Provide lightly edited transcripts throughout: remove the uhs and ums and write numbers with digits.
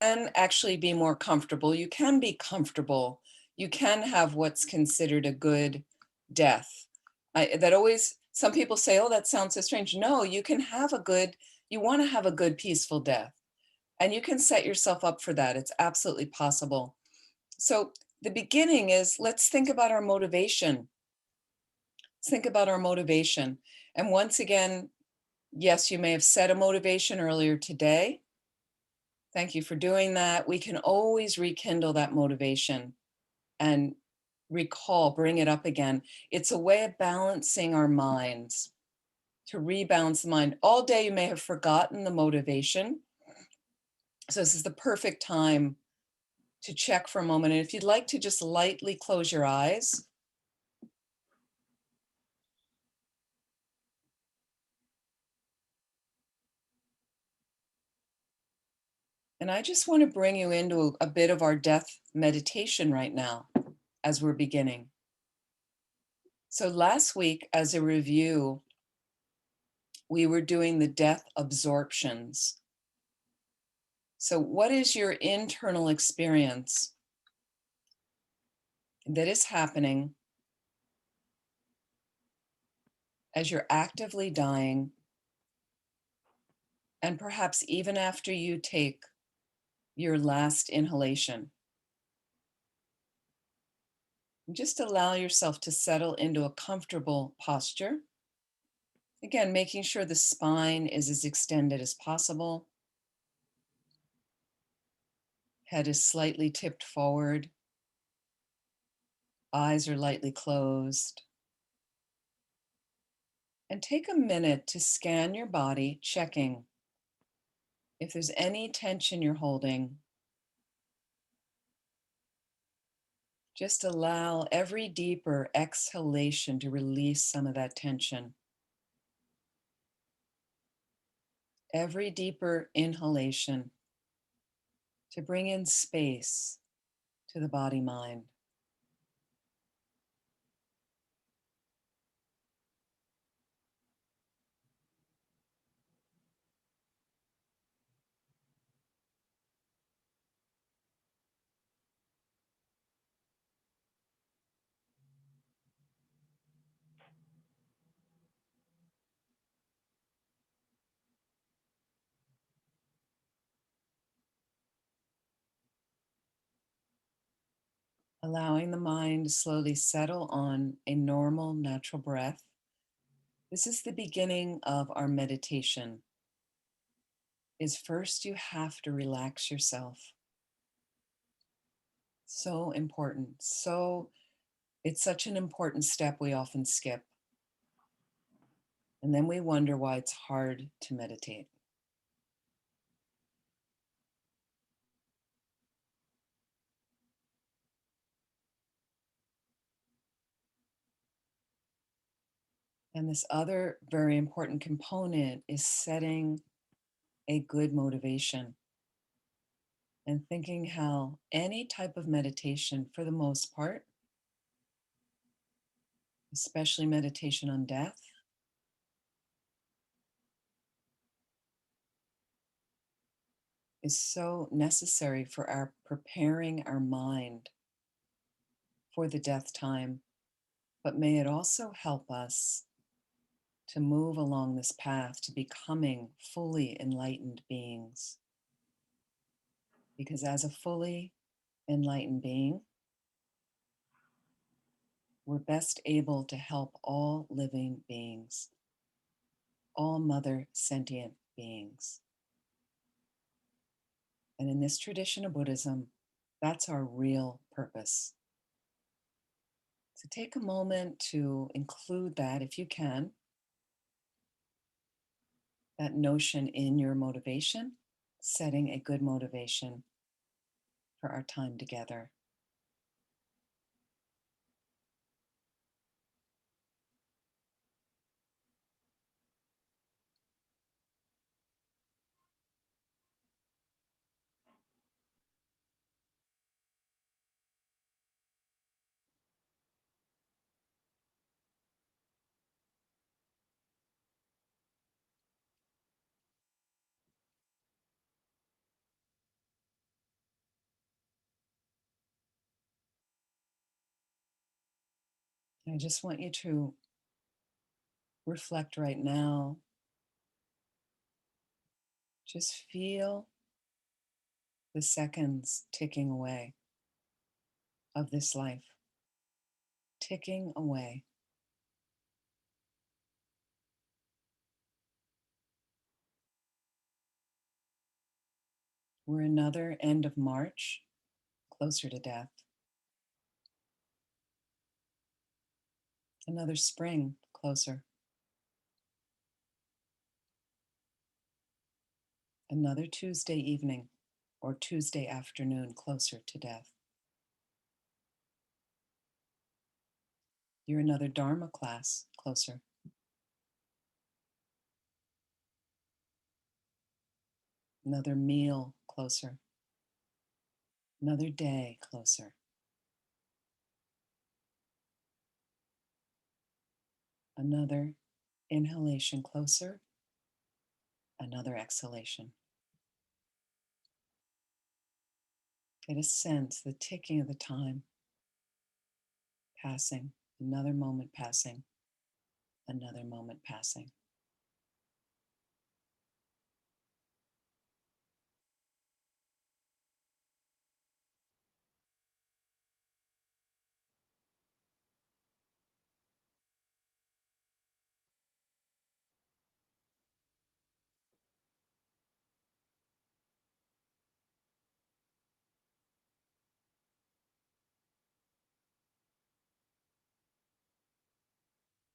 can actually be more comfortable. You can be comfortable. You can have what's considered a good death. That always, some people say, oh, that sounds so strange. No, you can have a good, you want to have a good, peaceful death. And you can set yourself up for that. It's absolutely possible. So the beginning is let's think about our motivation. Let's think about our motivation. And once again, yes, you may have set a motivation earlier today. Thank you for doing that. We can always rekindle that motivation and bring it up again. It's a way of balancing our minds, to rebalance the mind. All day you may have forgotten the motivation. So this is the perfect time to check for a moment. And if you'd like to just lightly close your eyes. And I just want to bring you into a bit of our death meditation right now as we're beginning. So last week, as a review, we were doing the death absorptions. So, what is your internal experience that is happening as you're actively dying, and perhaps even after you take your last inhalation? Just allow yourself to settle into a comfortable posture. Again, making sure the spine is as extended as possible, head is slightly tipped forward, eyes are lightly closed. And take a minute to scan your body, checking if there's any tension you're holding. Just allow every deeper exhalation to release some of that tension. Every deeper inhalation to bring in space to the body mind. Allowing the mind to slowly settle on a normal, natural breath. This is the beginning of our meditation. Is first you have to relax yourself. So important. It's such an important step we often skip. And then we wonder why it's hard to meditate. And this other very important component is setting a good motivation and thinking how any type of meditation, for the most part, especially meditation on death, is so necessary for our preparing our mind for the death time. But may it also help us to move along this path to becoming fully enlightened beings. Because as a fully enlightened being, we're best able to help all living beings, all mother sentient beings. And in this tradition of Buddhism, that's our real purpose. So take a moment to include that, if you can, that notion in your motivation, setting a good motivation for our time together. I just want you to reflect right now. Just feel the seconds ticking away of this life, ticking away. We're another end of March, closer to death, another spring, closer, another Tuesday evening or Tuesday afternoon, closer to death. You're another Dharma class, closer, another meal, closer, another day, closer, another inhalation, closer, another exhalation. Get a sense, the ticking of the time passing, another moment passing, another moment passing.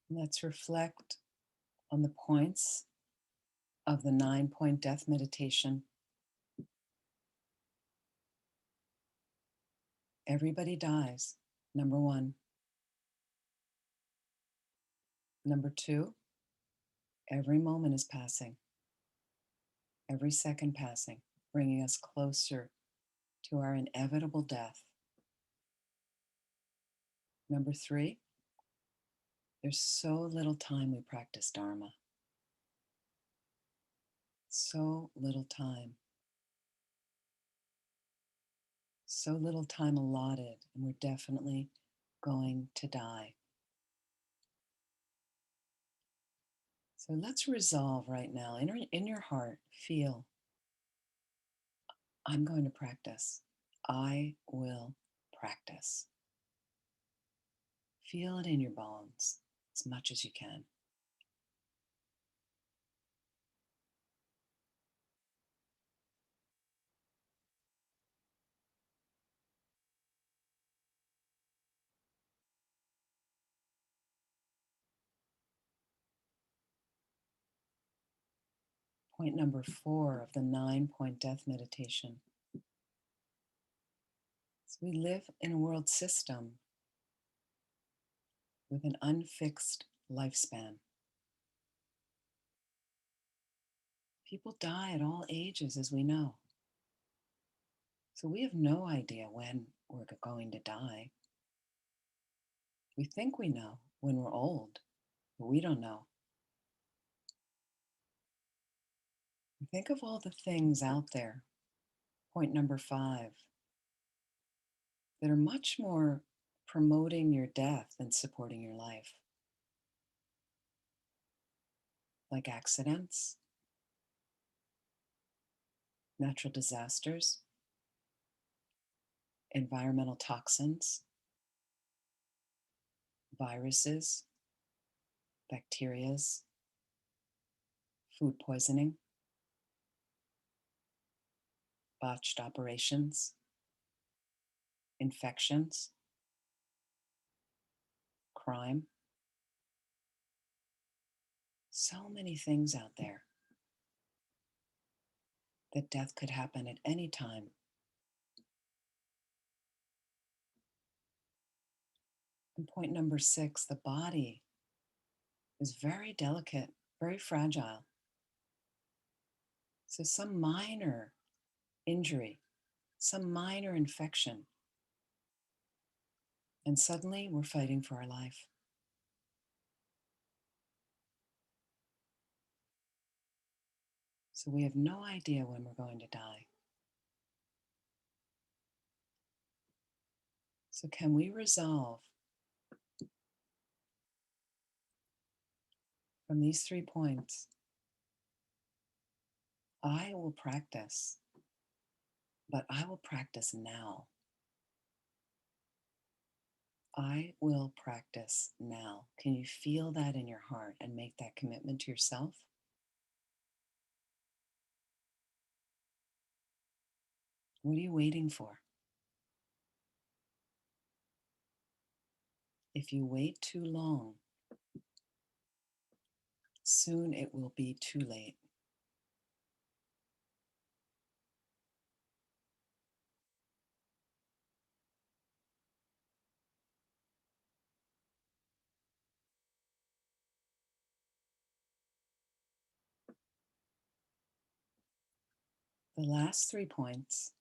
Let's reflect on the points of the 9-point death meditation. Everybody dies, number one. Number two, every moment is passing, every second passing, bringing us closer to our inevitable death. Number three, there's so little time we practice Dharma. So little time. So little time allotted, and we're definitely going to die. So let's resolve right now, in your heart, feel, I'm going to practice. I will practice. Feel it in your bones as much as you can. Point number 4 of the 9-point death meditation. So we live in a world system with an unfixed lifespan. People die at all ages, as we know. So we have no idea when we're going to die. We think we know when we're old, but we don't know. Think of all the things out there, point number 5, that are much more promoting your death than supporting your life. Like accidents, natural disasters, environmental toxins, viruses, bacterias, food poisoning, botched operations, infections, crime. So many things out there that death could happen at any time. And point number 6, the body is very delicate, very fragile. So some minor injury, some minor infection, and suddenly we're fighting for our life. So we have no idea when we're going to die. So can we resolve from these 3 points, I will practice, but I will practice now. I will practice now. Can you feel that in your heart and make that commitment to yourself? What are you waiting for? If you wait too long, soon it will be too late. The last 3 points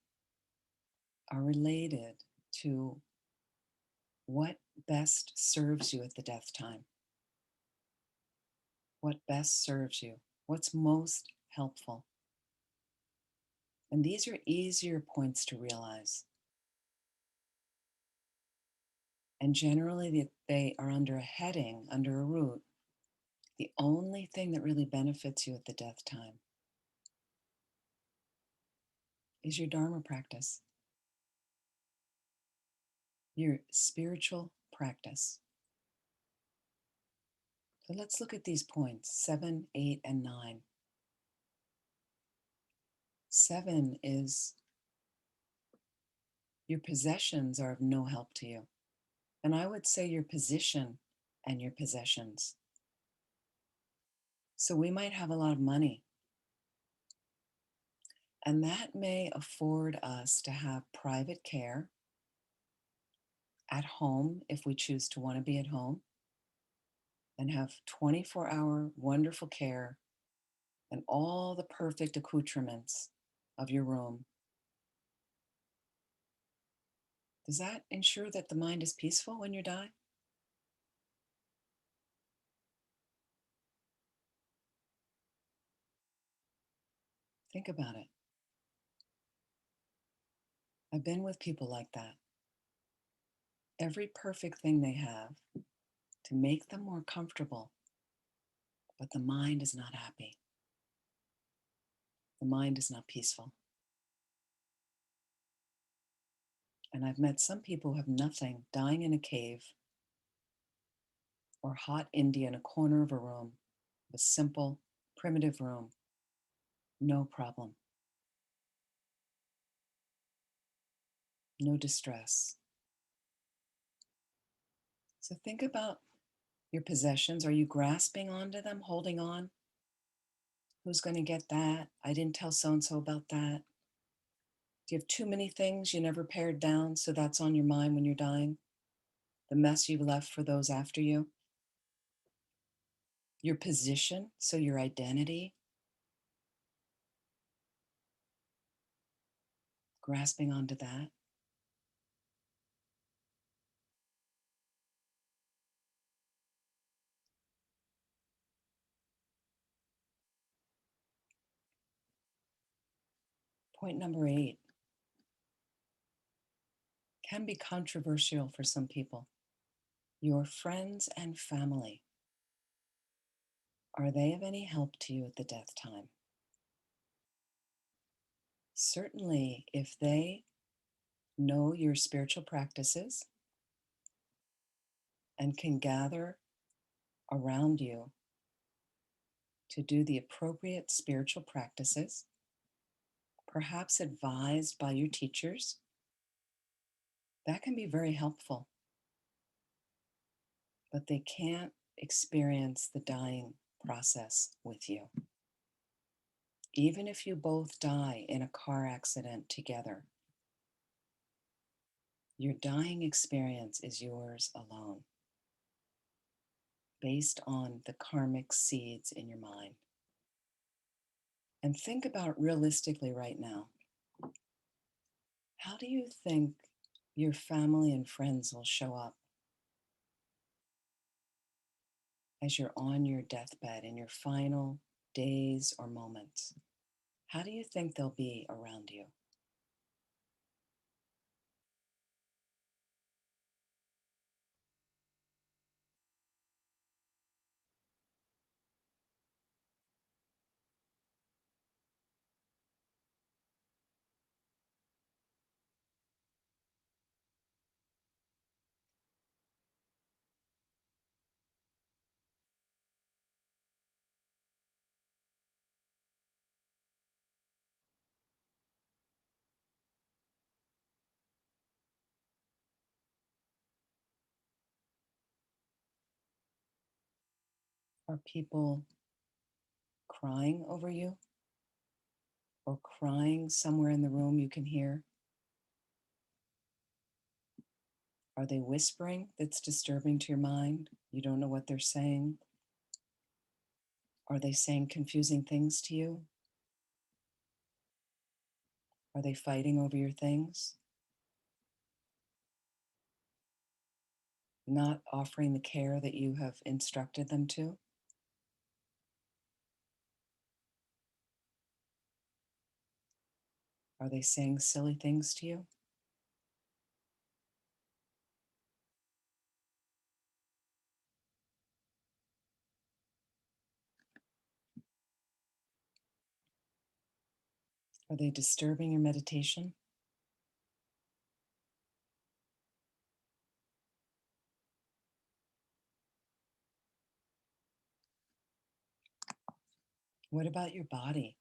are related to what best serves you at the death time. What best serves you? What's most helpful? And these are easier points to realize. And generally, they are under a heading, under a root. The only thing that really benefits you at the death time is your Dharma practice, your spiritual practice. So let's look at these points 7, 8, and 9. 7 is your possessions are of no help to you. And I would say your position and your possessions. So we might have a lot of money, and that may afford us to have private care at home if we choose to want to be at home and have 24-hour wonderful care and all the perfect accoutrements of your room. Does that ensure that the mind is peaceful when you die? Think about it. I've been with people like that. Every perfect thing they have to make them more comfortable, but the mind is not happy. The mind is not peaceful. And I've met some people who have nothing, dying in a cave or hot India in a corner of a room, a simple, primitive room, no problem, no distress. So think about your possessions. Are you grasping onto them, holding on? Who's going to get that? I didn't tell so and so about that. Do you have too many things you never pared down, so that's on your mind when you're dying? The mess you've left for those after you? Your position, so your identity, grasping onto that? Point number 8 can be controversial for some people. Your friends and family, are they of any help to you at the death time? Certainly, if they know your spiritual practices and can gather around you to do the appropriate spiritual practices, perhaps advised by your teachers, that can be very helpful. But they can't experience the dying process with you. Even if you both die in a car accident together, your dying experience is yours alone, based on the karmic seeds in your mind. And think about realistically right now. How do you think your family and friends will show up as you're on your deathbed in your final days or moments? How do you think they'll be around you? Are people crying over you? Or crying somewhere in the room you can hear? Are they whispering that's disturbing to your mind? You don't know what they're saying? Are they saying confusing things to you? Are they fighting over your things? Not offering the care that you have instructed them to? Are they saying silly things to you? Are they disturbing your meditation? What about your body?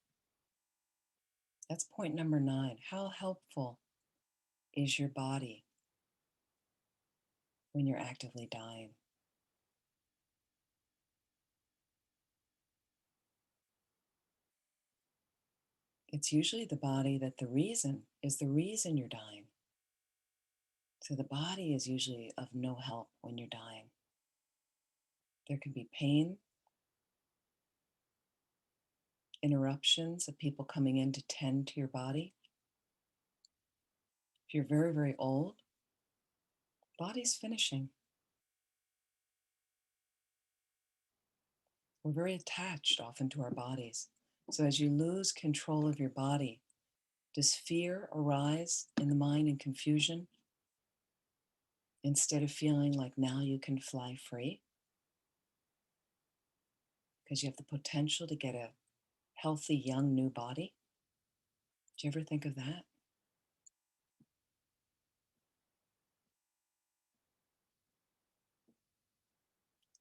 That's point number 9. How helpful is your body when you're actively dying? It's usually the body that the reason you're dying. So the body is usually of no help when you're dying. There can be pain, interruptions of people coming in to tend to your body. If you're very, very old, body's finishing. We're very attached often to our bodies. So as you lose control of your body, does fear arise in the mind and confusion instead of feeling like now you can fly free? Because you have the potential to get a healthy, young, new body? Do you ever think of that?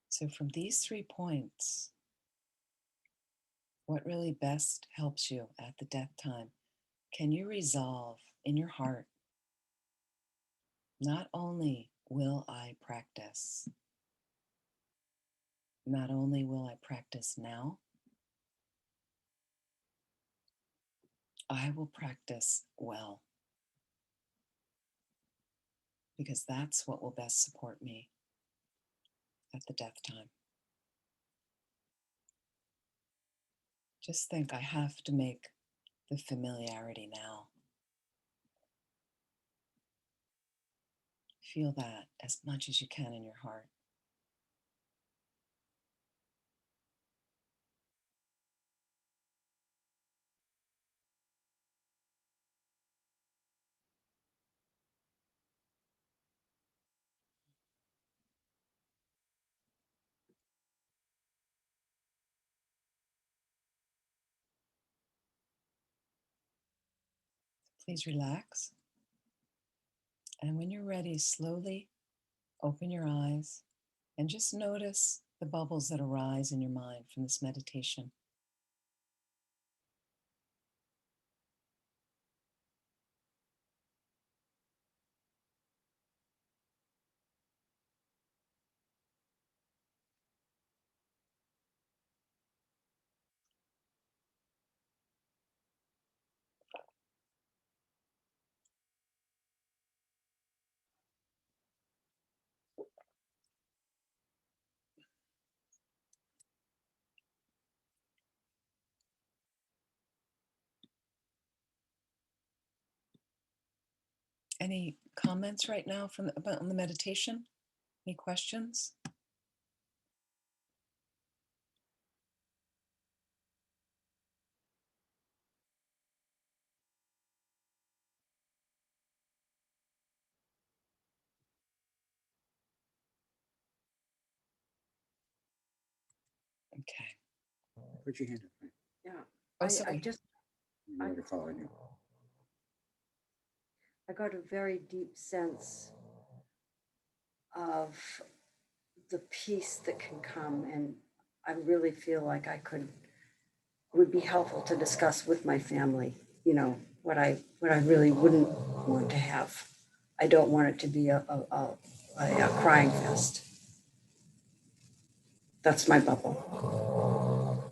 So from these 3 points, what really best helps you at the death time? Can you resolve in your heart, not only will I practice, not only will I practice now, I will practice well, because that's what will best support me at the death time. Just think, I have to make the familiarity now. Feel that as much as you can in your heart. Please relax. And when you're ready, slowly open your eyes and just notice the bubbles that arise in your mind from this meditation. Any comments right now about on the meditation? Any questions? Okay. Put your hand up. Yeah, Oh, I sorry. just, You want to follow you. I got a very deep sense of the peace that can come, and I really feel like would be helpful to discuss with my family, what I really wouldn't want to have. I don't want it to be a crying fest. That's my bubble.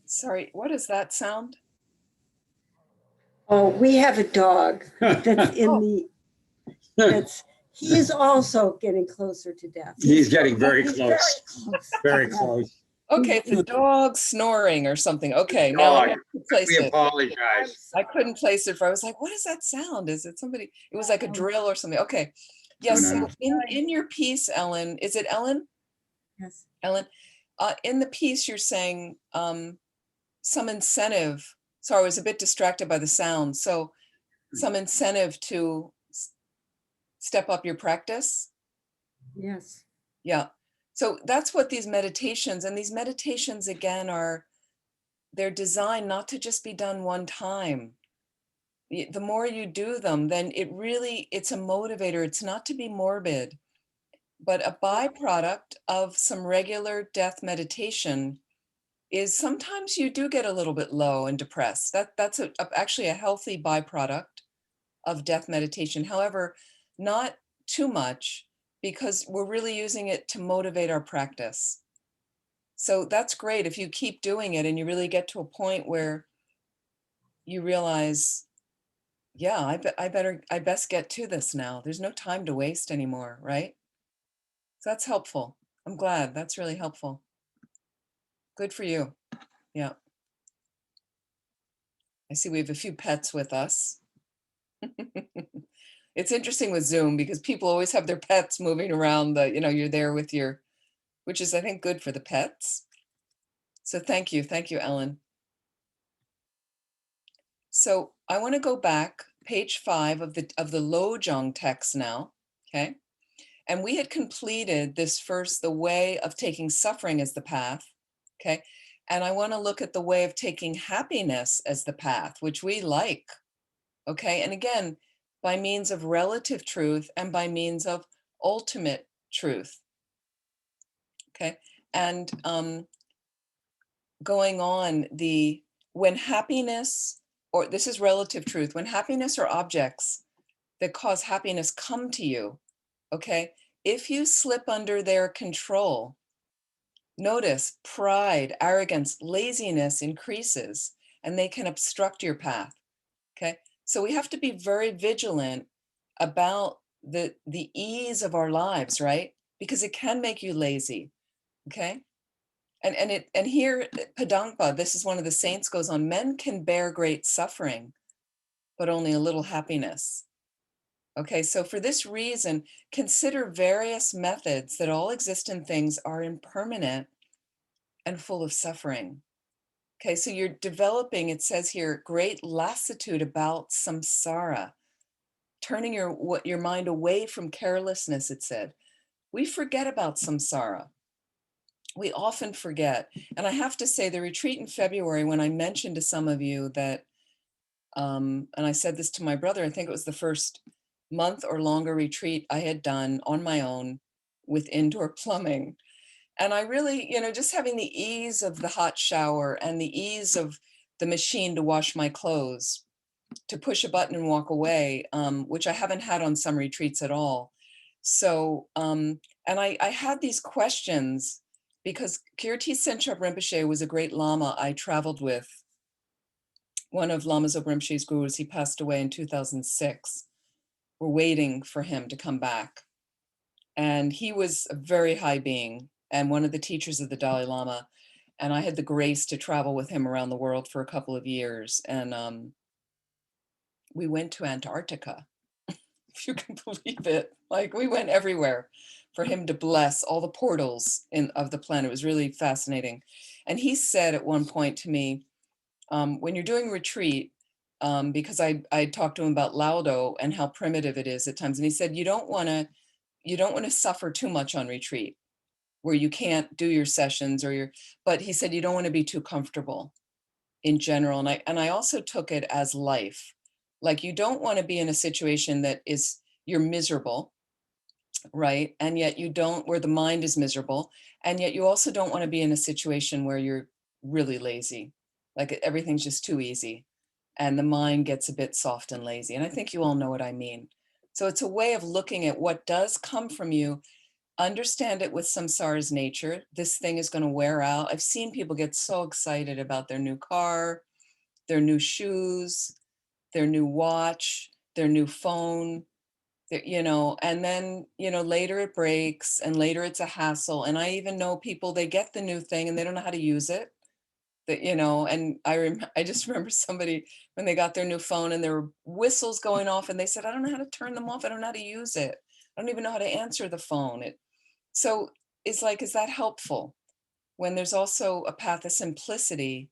Sorry, what is that sound? Oh, we have a dog that's in Oh. the, that's, he is also getting closer to death. He's getting very He's very close, close. very Yeah. close. Okay, it's a dog snoring or something. Okay, now I Dog. have to place We it. apologize. I couldn't place it for, I was like, what is that sound? Is it somebody? It was like a drill or something. Okay. Yes, No, no, so no. in your piece, Ellen, is it Ellen? Yes. Ellen, in the piece, you're saying some incentive. Sorry, I was a bit distracted by the sound. So some incentive to step up your practice. Yes. Yeah. So that's what these meditations, and these meditations again they're designed not to just be done one time. The more you do them, then it's a motivator. It's not to be morbid, but a byproduct of some regular death meditation is sometimes you do get a little bit low and depressed. That's actually a healthy byproduct of death meditation. However, not too much, because we're really using it to motivate our practice. So that's great if you keep doing it and you really get to a point where you realize, yeah, I best get to this now. There's no time to waste anymore, right? So that's helpful. I'm glad. That's really helpful. Good for you. Yeah. I see we have a few pets with us. It's interesting with Zoom because people always have their pets moving around you're there with which is I think good for the pets. So thank you. Thank you, Ellen. So I want to go back page 5 of the Lojong text now. Okay. And we had completed this first, the way of taking suffering as the path. Okay. And I want to look at the way of taking happiness as the path, which we like. Okay. And again, by means of relative truth and by means of ultimate truth. Okay. And going on, when happiness, or this is relative truth, when happiness or objects that cause happiness come to you, okay, if you slip under their control, notice pride, arrogance, laziness increases, and they can obstruct your path. Okay. So we have to be very vigilant about the ease of our lives, right? Because it can make you lazy. Okay. And here Padangpa, this is one of the saints, goes on, men can bear great suffering, but only a little happiness. Okay, so for this reason, consider various methods that all existent things are impermanent and full of suffering. Okay, so you're developing, it says here, great lassitude about samsara, turning your mind away from carelessness, it said. We forget about samsara. We often forget. And I have to say, the retreat in February, when I mentioned to some of you that, and I said this to my brother, I think it was the first month or longer retreat I had done on my own with indoor plumbing. And I really, just having the ease of the hot shower and the ease of the machine to wash my clothes, to push a button and walk away, which I haven't had on some retreats at all. So, and I had these questions because Kirti Senchab Rinpoche was a great Lama I traveled with. One of Lama Zopa Rinpoche's gurus, he passed away in 2006. We're waiting for him to come back. And he was a very high being and one of the teachers of the Dalai Lama. And I had the grace to travel with him around the world for a couple of years. And we went to Antarctica, if you can believe it. Like, we went everywhere for him to bless all the portals of the planet. It was really fascinating. And he said at one point to me, when you're doing retreat, because I talked to him about Laudo and how primitive it is at times. And he said, you don't want to suffer too much on retreat where you can't do your sessions but he said, you don't want to be too comfortable in general. And I also took it as life. Like, you don't want to be in a situation that you're miserable, right? And yet where the mind is miserable. And yet you also don't want to be in a situation where you're really lazy, like everything's just too easy and the mind gets a bit soft and lazy. And I think you all know what I mean. So it's a way of looking at what does come from you understand it with samsara's nature. This thing is going to wear out. I've seen people get so excited about their new car, their new shoes, their new watch, their new phone, and then, later it breaks and later it's a hassle. And I even know people, they get the new thing and they don't know how to use it. And I just remember somebody when they got their new phone and there were whistles going off and they said, I don't know how to turn them off. I don't know how to use it. I don't even know how to answer the phone. So it's like, is that helpful when there's also a path of simplicity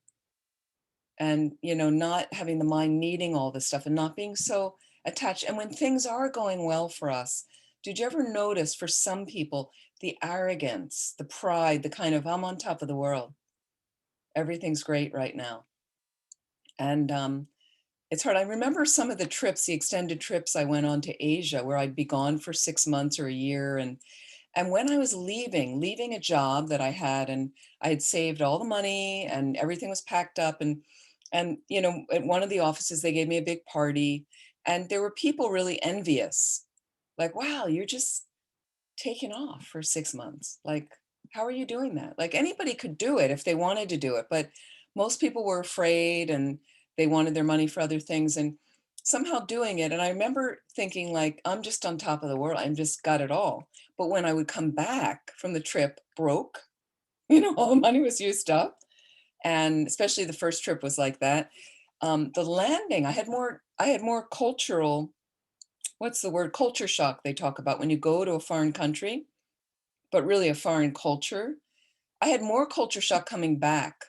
and, not having the mind needing all this stuff and not being so attached. And when things are going well for us, did you ever notice for some people, the arrogance, the pride, the kind of, I'm on top of the world. Everything's great right now. And it's hard. I remember some of the trips, the extended trips I went on to Asia, where I'd be gone for 6 months or a year. And when I was leaving a job that I had, and I had saved all the money and everything was packed up, and at one of the offices they gave me a big party, and there were people really envious, like, wow, you're just taking off for 6 months. Like, how are you doing that? Like, anybody could do it if they wanted to do it, but most people were afraid and they wanted their money for other things and somehow doing it. And I remember thinking, like, I'm just on top of the world. I'm just got it all. But when I would come back from the trip broke, all the money was used up. And especially the first trip was like that. The landing, I had more cultural, what's the word? Culture shock they talk about when you go to a foreign country, but really a foreign culture. I had more culture shock coming back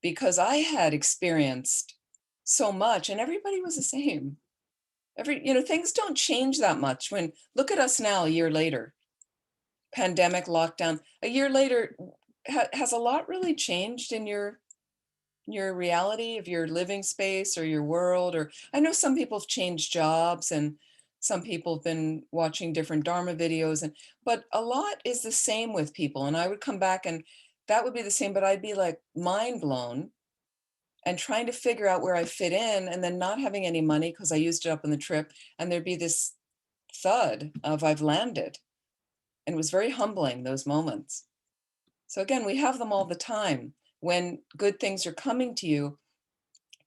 because I had experienced so much and everybody was the same. Things don't change that much when look at us now a year later. Pandemic lockdown. A year later, has a lot really changed in your reality of your living space or your world? Or I know some people have changed jobs and some people have been watching different Dharma videos, but a lot is the same with people. And I would come back and that would be the same, but I'd be like mind blown and trying to figure out where I fit in and then not having any money because I used it up on the trip. And there'd be this thud of I've landed. And it was very humbling, those moments. So again, we have them all the time. When good things are coming to you,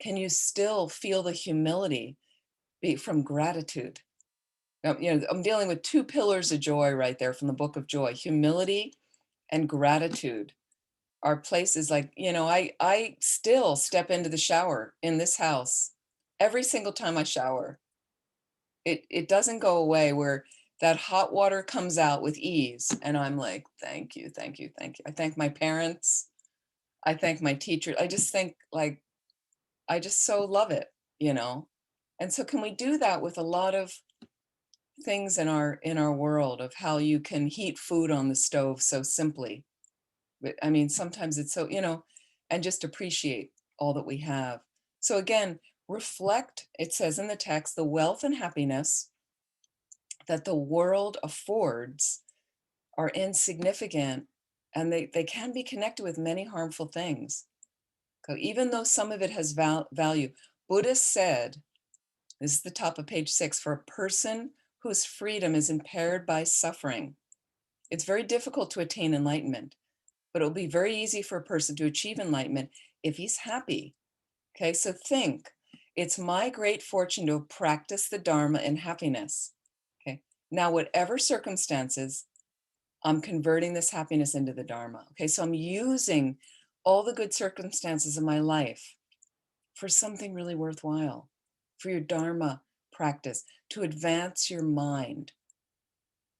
can you still feel the humility from gratitude? I'm dealing with two pillars of joy right there from the Book of Joy. Humility and gratitude are places like, I still step into the shower in this house every single time I shower. It doesn't go away where that hot water comes out with ease. And I'm like, thank you, thank you, thank you. I thank my parents. I thank my teacher. I just think like, I just so love it. And so can we do that with a lot of things in our world of how you can heat food on the stove so simply? But I mean, sometimes it's so, and just appreciate all that we have. So again, reflect, it says in the text, the wealth and happiness that the world affords are insignificant and they can be connected with many harmful things. So even though some of it has value, Buddha said, this is the top of page 6, for a person whose freedom is impaired by suffering, it's very difficult to attain enlightenment, but it'll be very easy for a person to achieve enlightenment if he's happy. Okay, so think, it's my great fortune to practice the Dharma in happiness. Okay, now whatever circumstances, I'm converting this happiness into the Dharma. Okay, so I'm using all the good circumstances in my life for something really worthwhile, for your Dharma practice, to advance your mind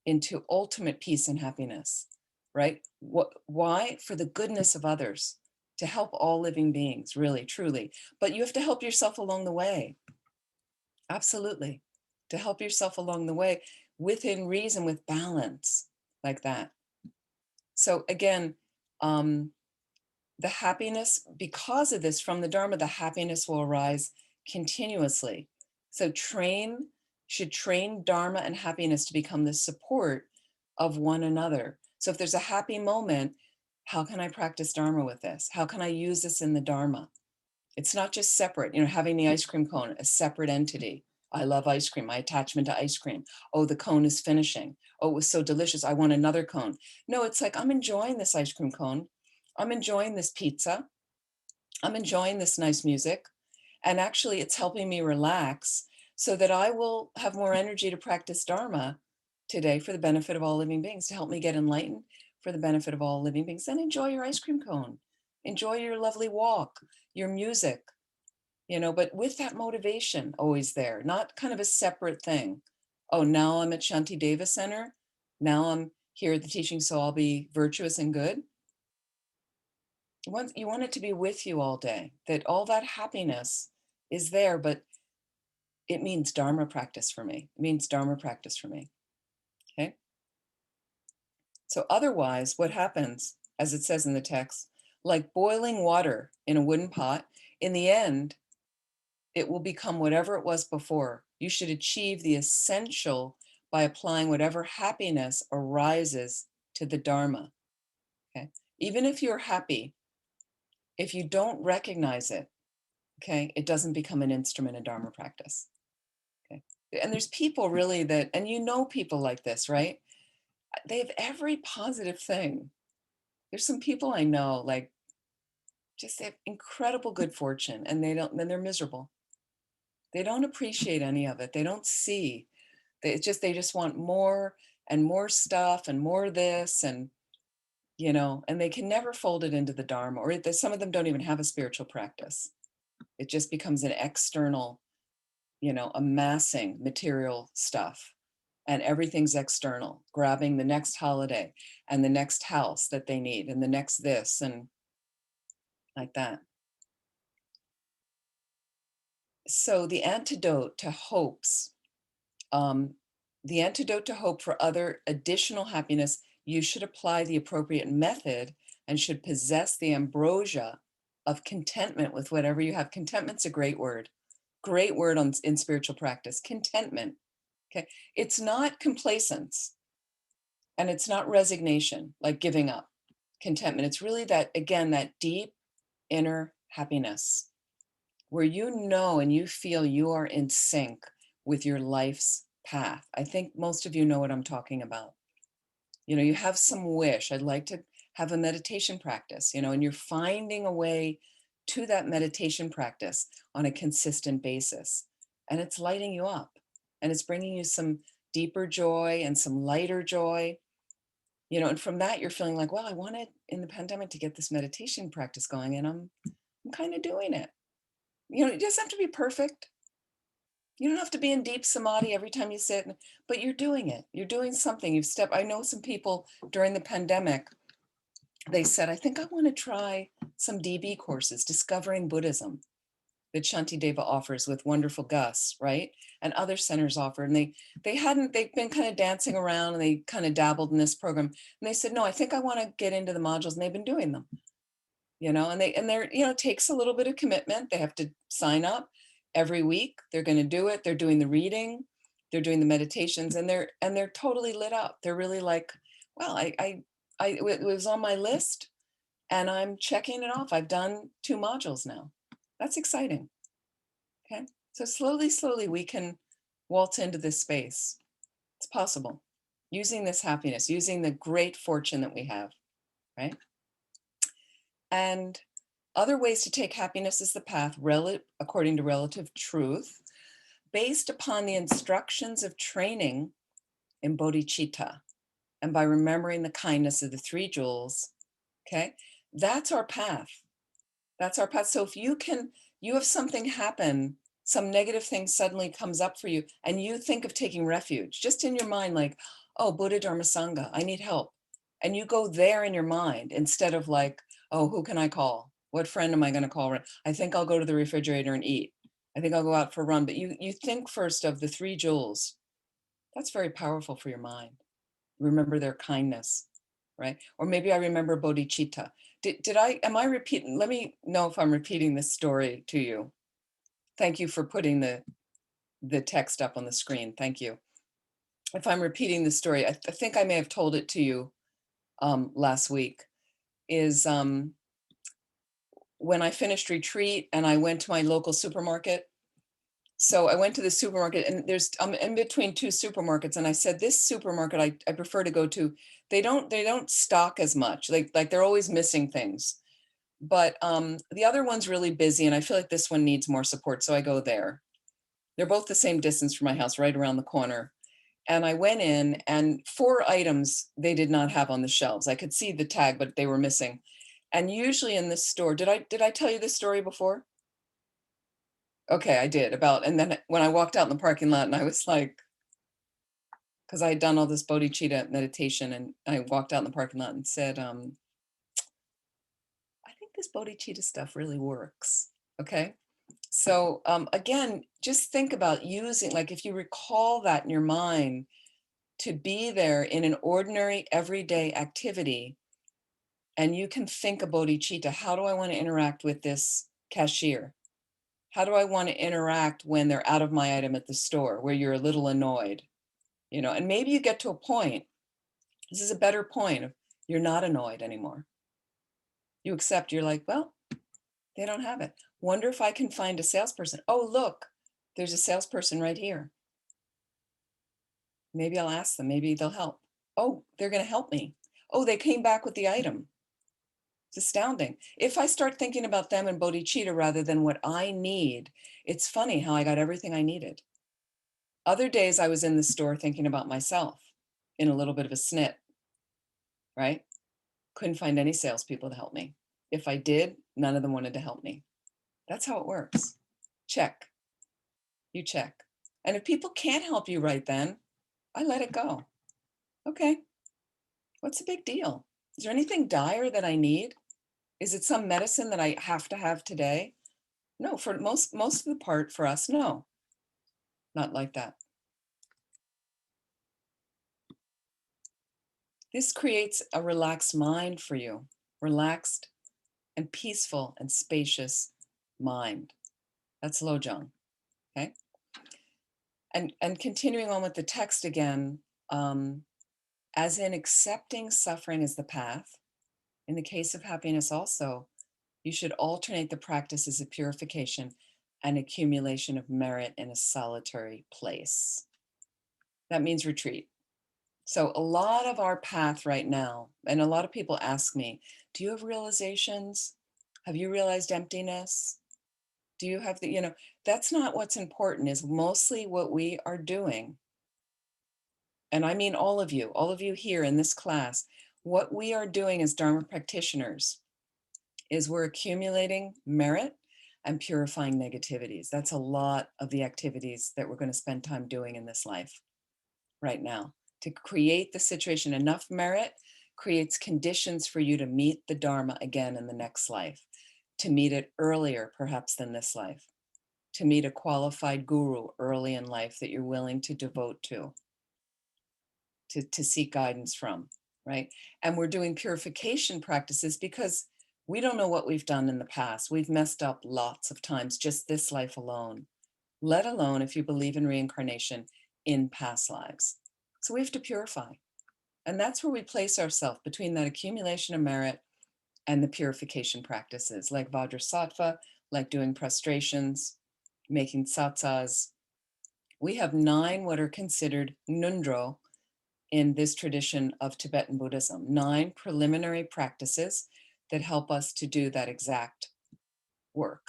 into ultimate peace and happiness, right? Why? For the goodness of others, to help all living beings, really, truly. But you have to help yourself along the way. Absolutely. To help yourself along the way within reason, with balance, like that. So again, the happiness, because of this, from the Dharma, the happiness will arise continuously. So should train Dharma and happiness to become the support of one another. So if there's a happy moment, how can I practice Dharma with this? How can I use this in the Dharma? It's not just separate, having the ice cream cone, a separate entity. I love ice cream, my attachment to ice cream. Oh, the cone is finishing. Oh, it was so delicious. I want another cone. No, it's like, I'm enjoying this ice cream cone. I'm enjoying this pizza. I'm enjoying this nice music. And actually, it's helping me relax so that I will have more energy to practice Dharma today for the benefit of all living beings, to help me get enlightened for the benefit of all living beings. Then enjoy your ice cream cone. Enjoy your lovely walk, your music, but with that motivation always there, not kind of a separate thing. Oh, now I'm at Shanti Deva Center. Now I'm here at the teaching, so I'll be virtuous and good. You want it to be with you all day, that all that happiness is there, but it means Dharma practice for me. It means Dharma practice for me. Okay. So otherwise, what happens, as it says in the text, like boiling water in a wooden pot, in the end, it will become whatever it was before. You should achieve the essential by applying whatever happiness arises to the Dharma. Okay. Even if you're happy, if you don't recognize it, okay, it doesn't become an instrument of Dharma practice. Okay. And there's people really that, and people like this, right? They have every positive thing. There's some people I know, like, just they have incredible good fortune, and then they're miserable. They don't appreciate any of it. They don't see. They just want more and more stuff and more this, and and they can never fold it into the Dharma, or some of them don't even have a spiritual practice. It just becomes an external, amassing material stuff, and everything's external, grabbing the next holiday and the next house that they need and the next this and like that. So the antidote to hopes, the antidote to hope for other additional happiness, you should apply the appropriate method and should possess the ambrosia of contentment with whatever you have. Contentment's a great word in spiritual practice. Contentment. Okay. It's not complacence and it's not resignation, like giving up. Contentment. It's really that, again, that deep inner happiness where you know and you feel you are in sync with your life's path. I think most of you know what I'm talking about. You have some wish. I'd like to have a meditation practice, and you're finding a way to that meditation practice on a consistent basis. And it's lighting you up and it's bringing you some deeper joy and some lighter joy, and from that you're feeling like, well, I wanted in the pandemic to get this meditation practice going, and I'm kind of doing it. It doesn't have to be perfect. You don't have to be in deep samadhi every time you sit, but you're doing it. You're doing something. I know some people during the pandemic, they said, I think I want to try some DB courses, Discovering Buddhism, that Shantideva offers with wonderful Gus, right? And other centers offer. And they've been kind of dancing around and they kind of dabbled in this program. And they said, no, I think I want to get into the modules, and they've been doing them. And they're, it takes a little bit of commitment. They have to sign up every week. They're going to do it. They're doing the reading, they're doing the meditations, and they're totally lit up. They're really like, well, it was on my list and I'm checking it off. I've done 2 modules now. That's exciting. Okay. So slowly we can waltz into this space. It's possible using this happiness, using the great fortune that we have, right? And other ways to take happiness as the path, according to relative truth, based upon the instructions of training in bodhicitta, and by remembering the kindness of the 3 jewels. Okay, that's our path. That's our path. So if you have something happen, some negative thing suddenly comes up for you, and you think of taking refuge, just in your mind, like, oh, Buddha, Dharma, Sangha, I need help. And you go there in your mind instead of like, oh, who can I call? What friend am I going to call? I think I'll go to the refrigerator and eat. I think I'll go out for a run. But you think first of the 3 jewels. That's very powerful for your mind. Remember their kindness, right? Or maybe I remember bodhicitta. Am I repeating? Let me know if I'm repeating this story to you. Thank you for putting the text up on the screen. Thank you. If I'm repeating the story, I think I may have told it to you last week, is when I finished retreat and I went to my local supermarket, So I went to the supermarket, and I'm in between two supermarkets, and I said, this supermarket I prefer to go to. They don't stock as much. Like they're always missing things. But the other one's really busy, and I feel like this one needs more support. So I go there. They're both the same distance from my house, right around the corner. And I went in, and 4 items they did not have on the shelves. I could see the tag, but they were missing. And usually in this store, did I tell you this story before? Okay, I did about, and then when I walked out in the parking lot and I was like, because I had done all this bodhicitta meditation, and I walked out in the parking lot and said, I think this bodhicitta stuff really works. Okay. So again, just think about using, like if you recall that in your mind, to be there in an ordinary everyday activity, and you can think of bodhicitta. How do I want to interact with this cashier? How do I want to interact when they're out of my item at the store, where you're a little annoyed? And maybe you get to a point, this is a better point of, you're not annoyed anymore. You accept, you're like, well, they don't have it. Wonder if I can find a salesperson. Oh, look, there's a salesperson right here. Maybe I'll ask them, maybe they'll help. Oh, they're going to help me. Oh, they came back with the item. It's astounding. If I start thinking about them and bodhicitta rather than what I need, it's funny how I got everything I needed. Other days I was in the store thinking about myself in a little bit of a snit, right? Couldn't find any salespeople to help me. If I did, none of them wanted to help me. That's how it works. Check. You check. And if people can't help you right then, I let it go. Okay. What's the big deal? Is there anything dire that I need? Is it some medicine that I have to have today? No, for most of the part for us, no, not like that. This creates a relaxed mind for you, relaxed and peaceful and spacious mind. That's Lojong, okay? And continuing on with the text again, as in accepting suffering as the path, in the case of happiness also, you should alternate the practices of purification and accumulation of merit in a solitary place. That means retreat. So a lot of our path right now, and a lot of people ask me, do you have realizations? Have you realized emptiness? Do you have that's not what's important, is mostly what we are doing. And I mean all of you here in this class, what we are doing as Dharma practitioners is we're accumulating merit and purifying negativities. That's a lot of the activities that we're going to spend time doing in this life right now. To create the situation, enough merit creates conditions for you to meet the Dharma again in the next life, to meet it earlier, perhaps, than this life, to meet a qualified guru early in life that you're willing to devote to seek guidance from, right? And we're doing purification practices because we don't know what we've done in the past. We've messed up lots of times, just this life alone, let alone if you believe in reincarnation in past lives. So we have to purify. And that's where we place ourselves, between that accumulation of merit and the purification practices, like Vajrasattva, like doing prostrations, making tsatsas. We have 9 what are considered ngondro in this tradition of Tibetan Buddhism, 9 preliminary practices that help us to do that exact work,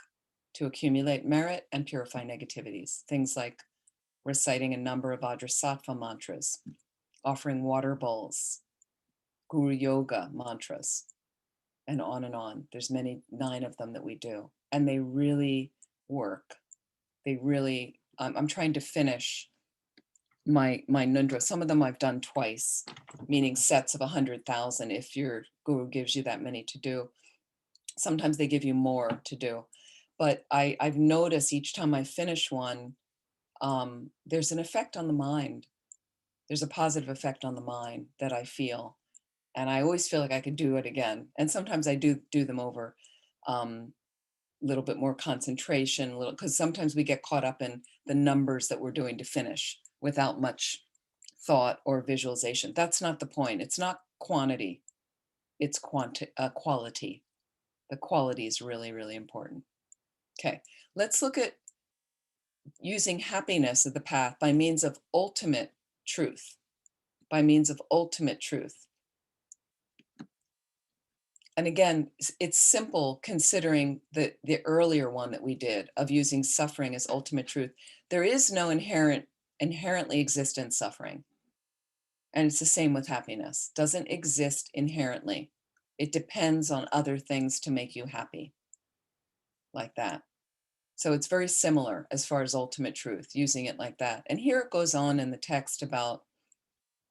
to accumulate merit and purify negativities. Things like reciting a number of Vajrasattva mantras, offering water bowls, Guru Yoga mantras, and on and on. There's 9 of them that we do, and they really work. They really, I'm trying to finish my Nundra. Some of them I've done twice, meaning sets of 100,000 if your guru gives you that many to do. Sometimes they give you more to do. But I've noticed each time I finish one, there's an effect on the mind. There's a positive effect on the mind that I feel. And I always feel like I could do it again. And sometimes I do them over little bit more concentration, because sometimes we get caught up in the numbers that we're doing to finish without much thought or visualization. That's not the point. It's not quantity, it's quality. The quality is really, really important. Okay, let's look at using happiness as the path by means of ultimate truth, by means of ultimate truth. And again, it's simple considering the earlier one that we did of using suffering as ultimate truth. There is no inherently existent suffering. And it's the same with happiness. Doesn't exist inherently. It depends on other things to make you happy, like that. So it's very similar as far as ultimate truth, using it like that. And here it goes on in the text about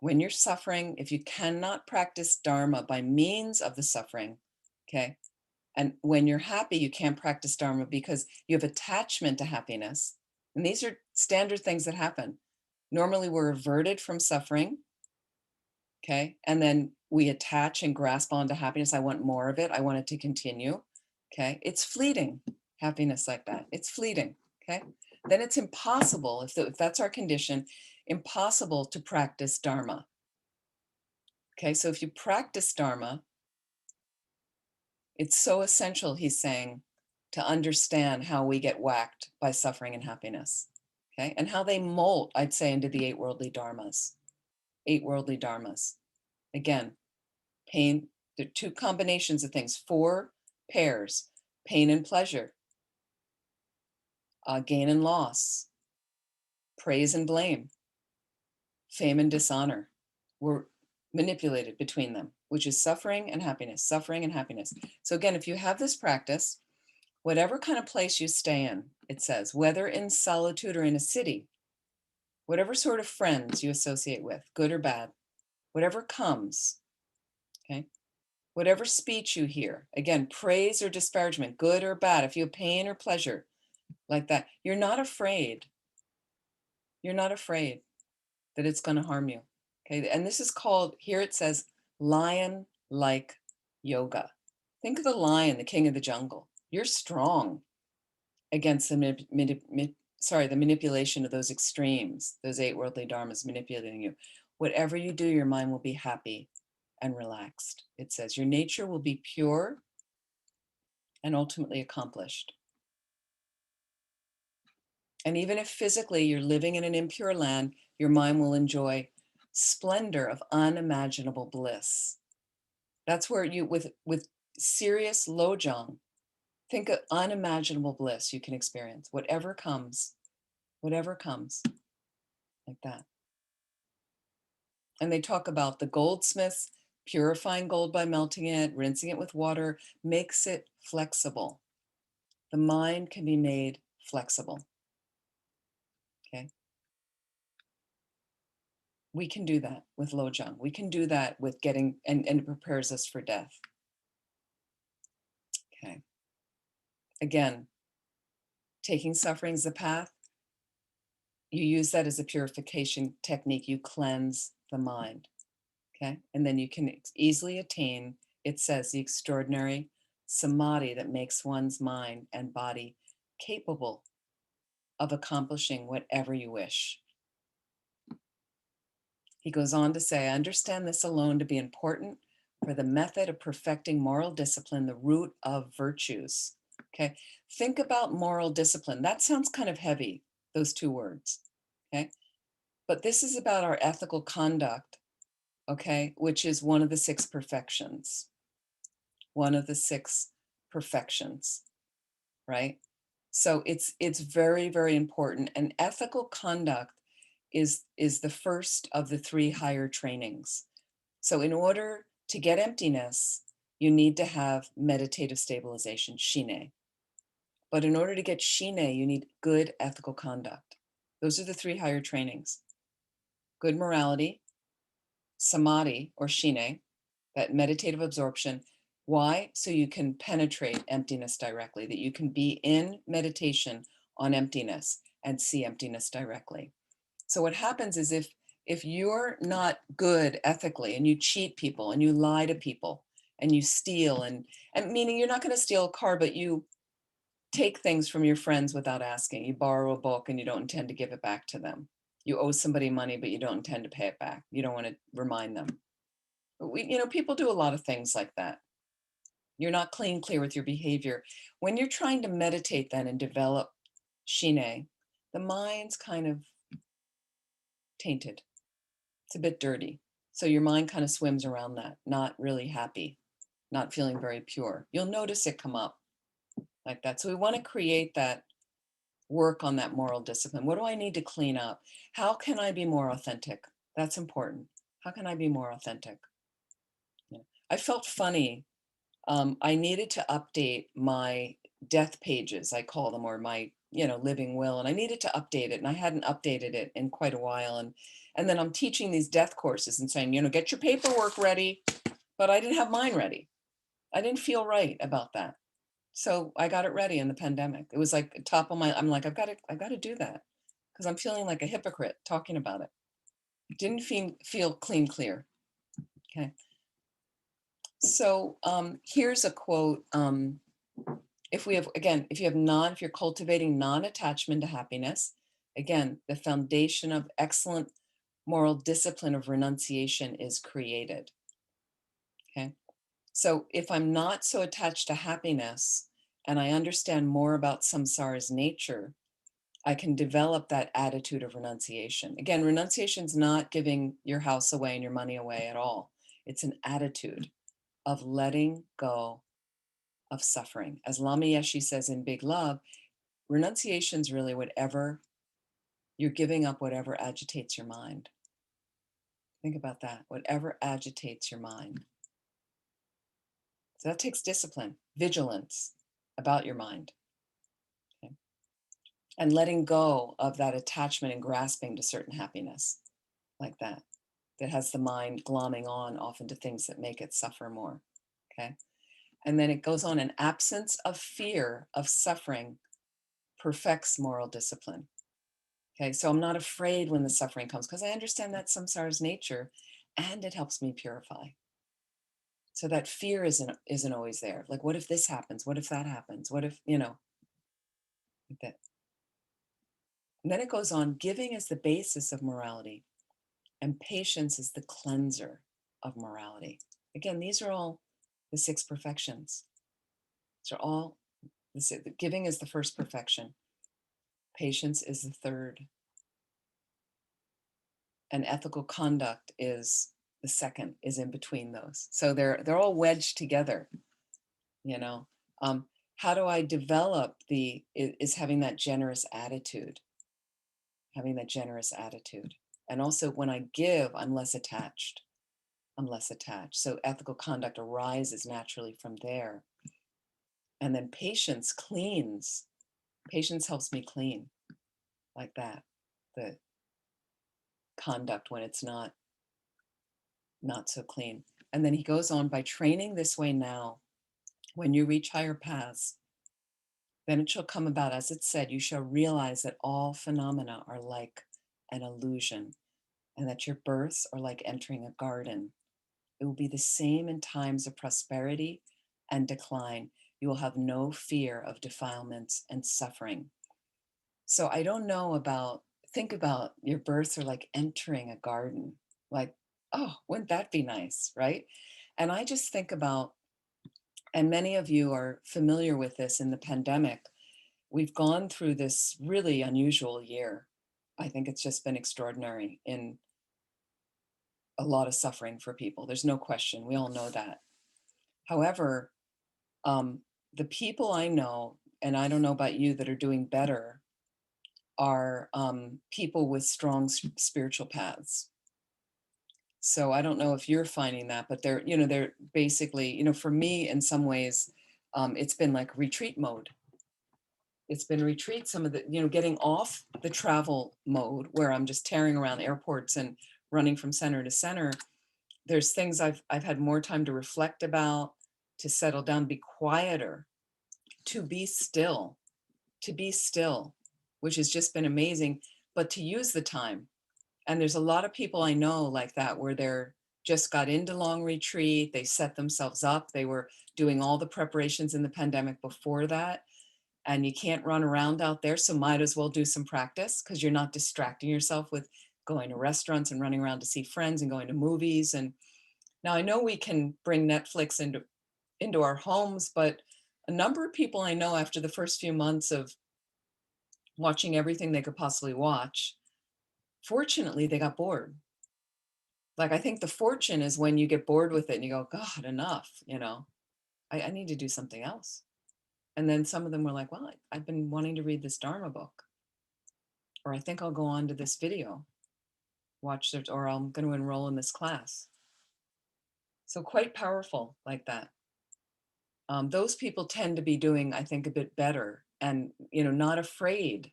when you're suffering, if you cannot practice Dharma by means of the suffering, okay? And when you're happy, you can't practice Dharma because you have attachment to happiness. And these are standard things that happen. Normally, we're averted from suffering, okay? And then we attach and grasp onto happiness. I want more of it. I want it to continue, okay? It's fleeting, happiness like that. It's fleeting, okay? Then it's impossible, if that's our condition, impossible to practice Dharma. Okay, so if you practice Dharma, it's so essential, he's saying, to understand how we get whacked by suffering and happiness, okay? And how they molt, I'd say, into the 8 worldly dharmas. 8 worldly dharmas. Again, pain, there are 2 combinations of things, 4 pairs, pain and pleasure, gain and loss, praise and blame, fame and dishonor. We're manipulated between them, which is suffering and happiness, suffering and happiness. So again, if you have this practice, whatever kind of place you stay in, it says, whether in solitude or in a city, whatever sort of friends you associate with, good or bad, whatever comes, okay? Whatever speech you hear, again, praise or disparagement, good or bad, if you have pain or pleasure, like that, you're not afraid. You're not afraid that it's going to harm you, okay? And this is called, here it says, lion-like yoga. Think of the lion, the king of the jungle. You're strong against the the manipulation of those extremes, those 8 worldly dharmas manipulating you. Whatever you do, your mind will be happy and relaxed. It says your nature will be pure and ultimately accomplished. And even if physically you're living in an impure land, your mind will enjoy splendor of unimaginable bliss. That's where you, with serious lojong, think of unimaginable bliss you can experience, whatever comes, like that. And they talk about the goldsmiths purifying gold by melting it, rinsing it with water, makes it flexible. The mind can be made flexible. Okay. We can do that with lojong. We can do that with getting, and it prepares us for death. Okay. Again, taking suffering as a path, you use that as a purification technique. You cleanse the mind. Okay. And then you can easily attain, it says, the extraordinary samadhi that makes one's mind and body capable of accomplishing whatever you wish. He goes on to say, I understand this alone to be important for the method of perfecting moral discipline, the root of virtues. Okay. Think about moral discipline. That sounds kind of heavy, those 2 words. Okay. But this is about our ethical conduct, okay, which is one of the 6 perfections. One of the 6 perfections, right? So it's very, very important. And ethical conduct is the first of the 3 higher trainings. So in order to get emptiness, you need to have meditative stabilization, shine. But in order to get shine, you need good ethical conduct. Those are the 3 higher trainings. Good morality, samadhi or shine, that meditative absorption. Why? So you can penetrate emptiness directly, that you can be in meditation on emptiness and see emptiness directly. So what happens is if you're not good ethically and you cheat people and you lie to people and you steal and meaning you're not going to steal a car, but you take things from your friends without asking. You borrow a book and you don't intend to give it back to them. You owe somebody money, but you don't intend to pay it back. You don't want to remind them. People do a lot of things like that. You're not clear with your behavior. When you're trying to meditate then and develop shine, the mind's kind of tainted. It's a bit dirty. So your mind kind of swims around that, not really happy, not feeling very pure. You'll notice it come up like that. So we want to create that, work on that moral discipline. What do I need to clean up? How can I be more authentic? That's important. How can I be more authentic? Yeah. I felt funny. I needed to update my death pages, I call them, or my, living will. And I needed to update it. And I hadn't updated it in quite a while. And then I'm teaching these death courses and saying, get your paperwork ready. But I didn't have mine ready. I didn't feel right about that. So I got it ready in the pandemic. It was like top of my, I'm like, I've got to do that because I'm feeling like a hypocrite talking about it. Didn't feel clean, clear. Okay. So here's a quote. If you're cultivating non-attachment to happiness, again, the foundation of excellent moral discipline of renunciation is created. Okay. So if I'm not so attached to happiness and I understand more about samsara's nature, I can develop that attitude of renunciation. Again, renunciation is not giving your house away and your money away at all. It's an attitude of letting go of suffering. As Lama Yeshe says in Big Love, renunciation is really whatever you're giving up, whatever agitates your mind. Think about that, whatever agitates your mind. So that takes discipline, vigilance about your mind. Okay? And letting go of that attachment and grasping to certain happiness like that has the mind glomming on often to things that make it suffer more. Okay. And then it goes on, an absence of fear of suffering perfects moral discipline. Okay. So I'm not afraid when the suffering comes because I understand that samsara's nature and it helps me purify. So that fear isn't always there. Like, what if this happens? What if that happens? What if, like that. And then it goes on, giving is the basis of morality and patience is the cleanser of morality. Again, these are all the 6 perfections. These are all, giving is the first perfection. Patience is the third. And ethical conduct is the second, is in between those. So they're all wedged together, How do I develop is having that generous attitude, And also when I give, I'm less attached. So ethical conduct arises naturally from there. And then patience cleans. Patience helps me clean like that. The conduct when it's not so clean. And then he goes on, by training this way now, when you reach higher paths, then it shall come about, as it said, you shall realize that all phenomena are like an illusion and that your births are like entering a garden. It will be the same in times of prosperity and decline. You will have no fear of defilements and suffering. So I don't know think about your births are like entering a garden. Like, oh, wouldn't that be nice, right? And I just think about, and many of you are familiar with this in the pandemic, we've gone through this really unusual year. I think it's just been extraordinary in a lot of suffering for people. There's no question. We all know that. However, the people I know, and I don't know about you, that are doing better are people with strong spiritual paths. So I don't know if you're finding that, but they're basically, for me, in some ways, it's been like retreat mode. It's been retreat, some of the, getting off the travel mode where I'm just tearing around airports and running from center to center. There's things I've had more time to reflect about, to settle down, be quieter, to be still, which has just been amazing, but to use the time. And there's a lot of people I know like that, where they're just got into long retreat, they set themselves up, they were doing all the preparations in the pandemic before that, and you can't run around out there, so might as well do some practice because you're not distracting yourself with going to restaurants and running around to see friends and going to movies. And now I know we can bring Netflix into our homes, but a number of people I know after the first few months of watching everything they could possibly watch. Fortunately, they got bored. Like, I think the fortune is when you get bored with it and you go, God, enough, I need to do something else. And then some of them were like, well, I've been wanting to read this Dharma book, or I think I'll go on to this video, watch it, or I'm going to enroll in this class. So quite powerful like that. Those people tend to be doing, I think, a bit better, and not afraid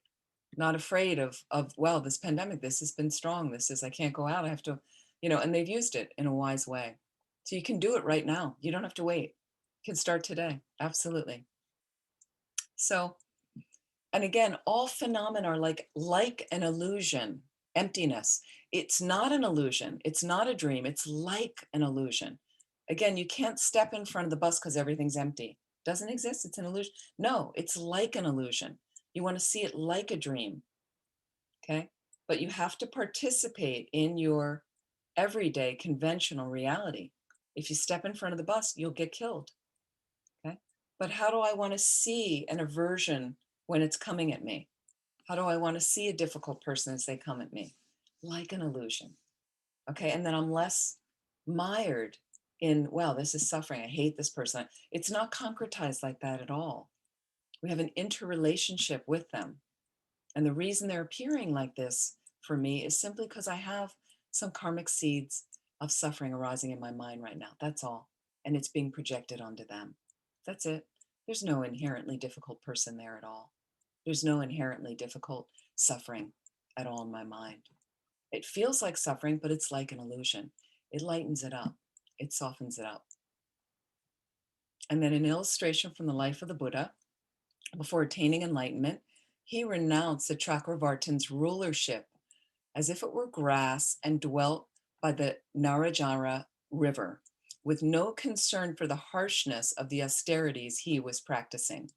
of, well, this pandemic, this has been strong. This is, I can't go out. I have to, and they've used it in a wise way. So you can do it right now. You don't have to wait. You can start today. Absolutely. So, and again, all phenomena are like an illusion, emptiness. It's not an illusion. It's not a dream. It's like an illusion. Again, you can't step in front of the bus because everything's empty. Doesn't exist. It's an illusion. No, it's like an illusion. You want to see it like a dream. Okay. But you have to participate in your everyday conventional reality. If you step in front of the bus, you'll get killed. Okay. But how do I want to see an aversion when it's coming at me? How do I want to see a difficult person as they come at me? Like an illusion. Okay. And then I'm less mired in, well, this is suffering. I hate this person. It's not concretized like that at all. We have an interrelationship with them. And the reason they're appearing like this for me is simply because I have some karmic seeds of suffering arising in my mind right now. That's all. And it's being projected onto them. That's it. There's no inherently difficult person there at all. There's no inherently difficult suffering at all in my mind. It feels like suffering, but it's like an illusion. It lightens it up. It softens it up. And then an illustration from the life of the Buddha. Before attaining enlightenment, he renounced the Chakravartin's rulership as if it were grass and dwelt by the Narajara River, with no concern for the harshness of the austerities he was practicing.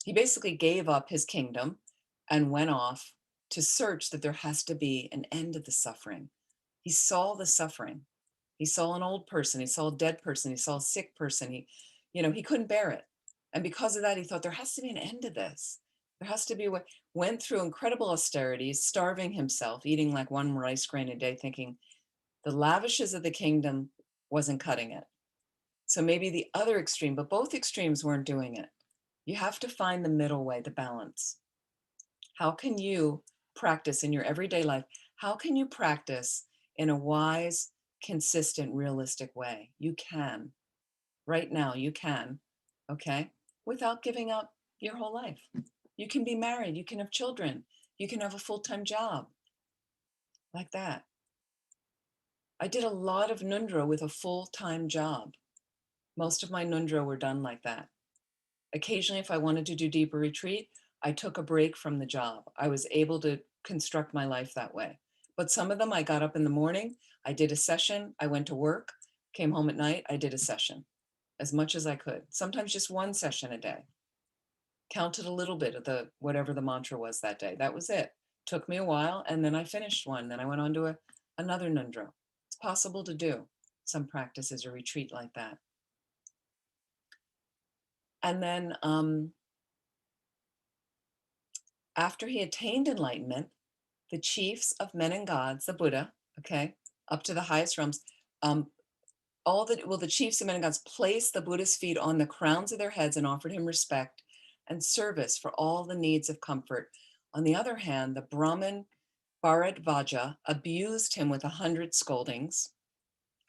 He basically gave up his kingdom and went off to search that there has to be an end of the suffering. He saw the suffering. He saw an old person, he saw a dead person, he saw a sick person. He couldn't bear it. And because of that, he thought there has to be an end to this. There has to be what went through incredible austerities, starving himself, eating like one rice grain a day, thinking the lavishes of the kingdom wasn't cutting it. So maybe the other extreme, but both extremes weren't doing it. You have to find the middle way, the balance. How can you practice in your everyday life? How can you practice in a wise, consistent, realistic way? You can. Right now, you can, okay? Without giving up your whole life. You can be married, you can have children, you can have a full-time job, like that. I did a lot of Nundra with a full-time job. Most of my Nundra were done like that. Occasionally, if I wanted to do deeper retreat, I took a break from the job. I was able to construct my life that way. But some of them, I got up in the morning, I did a session, I went to work, came home at night, I did a session as much as I could. Sometimes just one session a day. Counted a little bit of whatever the mantra was that day. That was it. Took me a while, and then I finished one. Then I went on to another Nundra. It's possible to do some practices or retreat like that. And then after he attained enlightenment, the chiefs of men and gods, the Buddha, okay, up to the highest realms, the chiefs of men and gods placed the Buddha's feet on the crowns of their heads and offered him respect and service for all the needs of comfort. On the other hand, the Brahmin Bharadvaja abused him with 100 scoldings.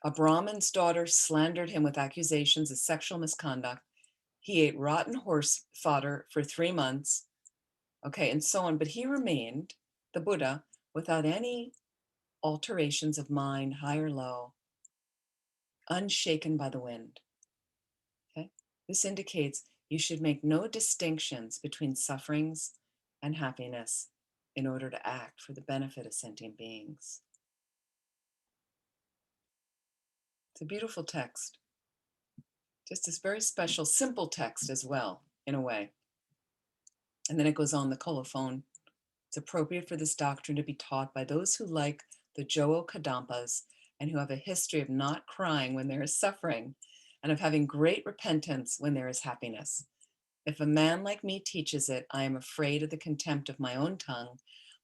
A Brahmin's daughter slandered him with accusations of sexual misconduct. He ate rotten horse fodder for 3 months, okay, and so on. But he remained, the Buddha, without any alterations of mind, high or low, unshaken by the wind. Okay, this indicates you should make no distinctions between sufferings and happiness in order to act for the benefit of sentient beings. It's a beautiful text. Just this very special, simple text as well, in a way. And then it goes on, the colophon. It's appropriate for this doctrine to be taught by those who like the Jowo Kadampas and who have a history of not crying when there is suffering and of having great repentance when there is happiness. If a man like me teaches it, I am afraid of the contempt of my own tongue,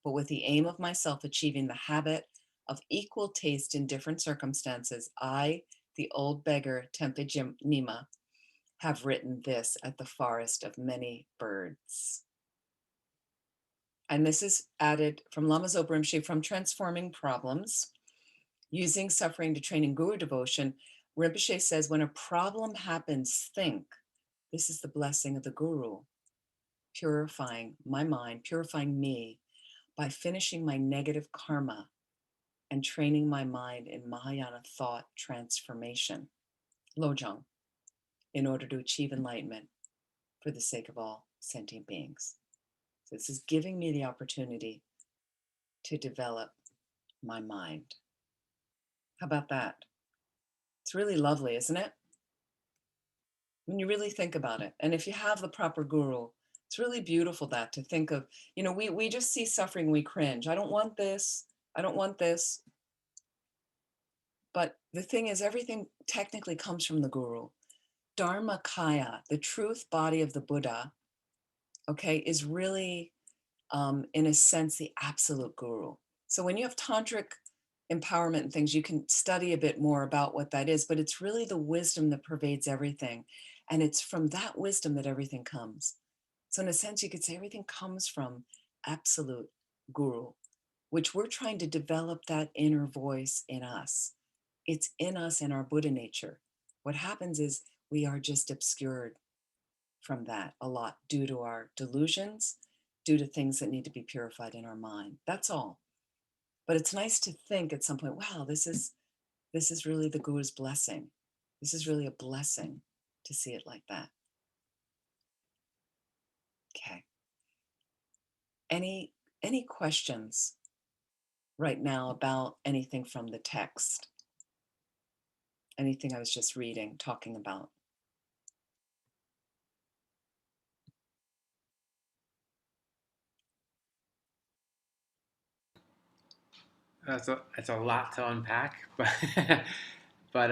but with the aim of myself achieving the habit of equal taste in different circumstances, I, the old beggar Tempejimnima, have written this at the forest of many birds. And this is added from Lama Zopa Rinpoche from Transforming Problems, Using Suffering to Train in Guru Devotion. Rinpoche says, when a problem happens, think, this is the blessing of the Guru, purifying my mind, purifying me by finishing my negative karma and training my mind in Mahayana thought transformation, Lojong, in order to achieve enlightenment for the sake of all sentient beings. So this is giving me the opportunity to develop my mind. How about that? It's really lovely, isn't it? When you really think about it. And if you have the proper guru, it's really beautiful that to think of, we just see suffering, we cringe. I don't want this. I don't want this. But the thing is, everything technically comes from the guru. Dharmakaya, the truth body of the Buddha, okay, is really, in a sense, the absolute guru. So when you have tantric empowerment and things, you can study a bit more about what that is, but it's really the wisdom that pervades everything. And it's from that wisdom that everything comes. So in a sense, you could say everything comes from absolute guru, which we're trying to develop that inner voice in us. It's in us, in our Buddha nature. What happens is we are just obscured from that a lot due to our delusions, due to things that need to be purified in our mind. That's all. But it's nice to think at some point, wow, this is really the Guru's blessing. This is really a blessing to see it like that. Okay. Any questions right now about anything from the text? Anything I was just reading, talking about? That's a lot to unpack, but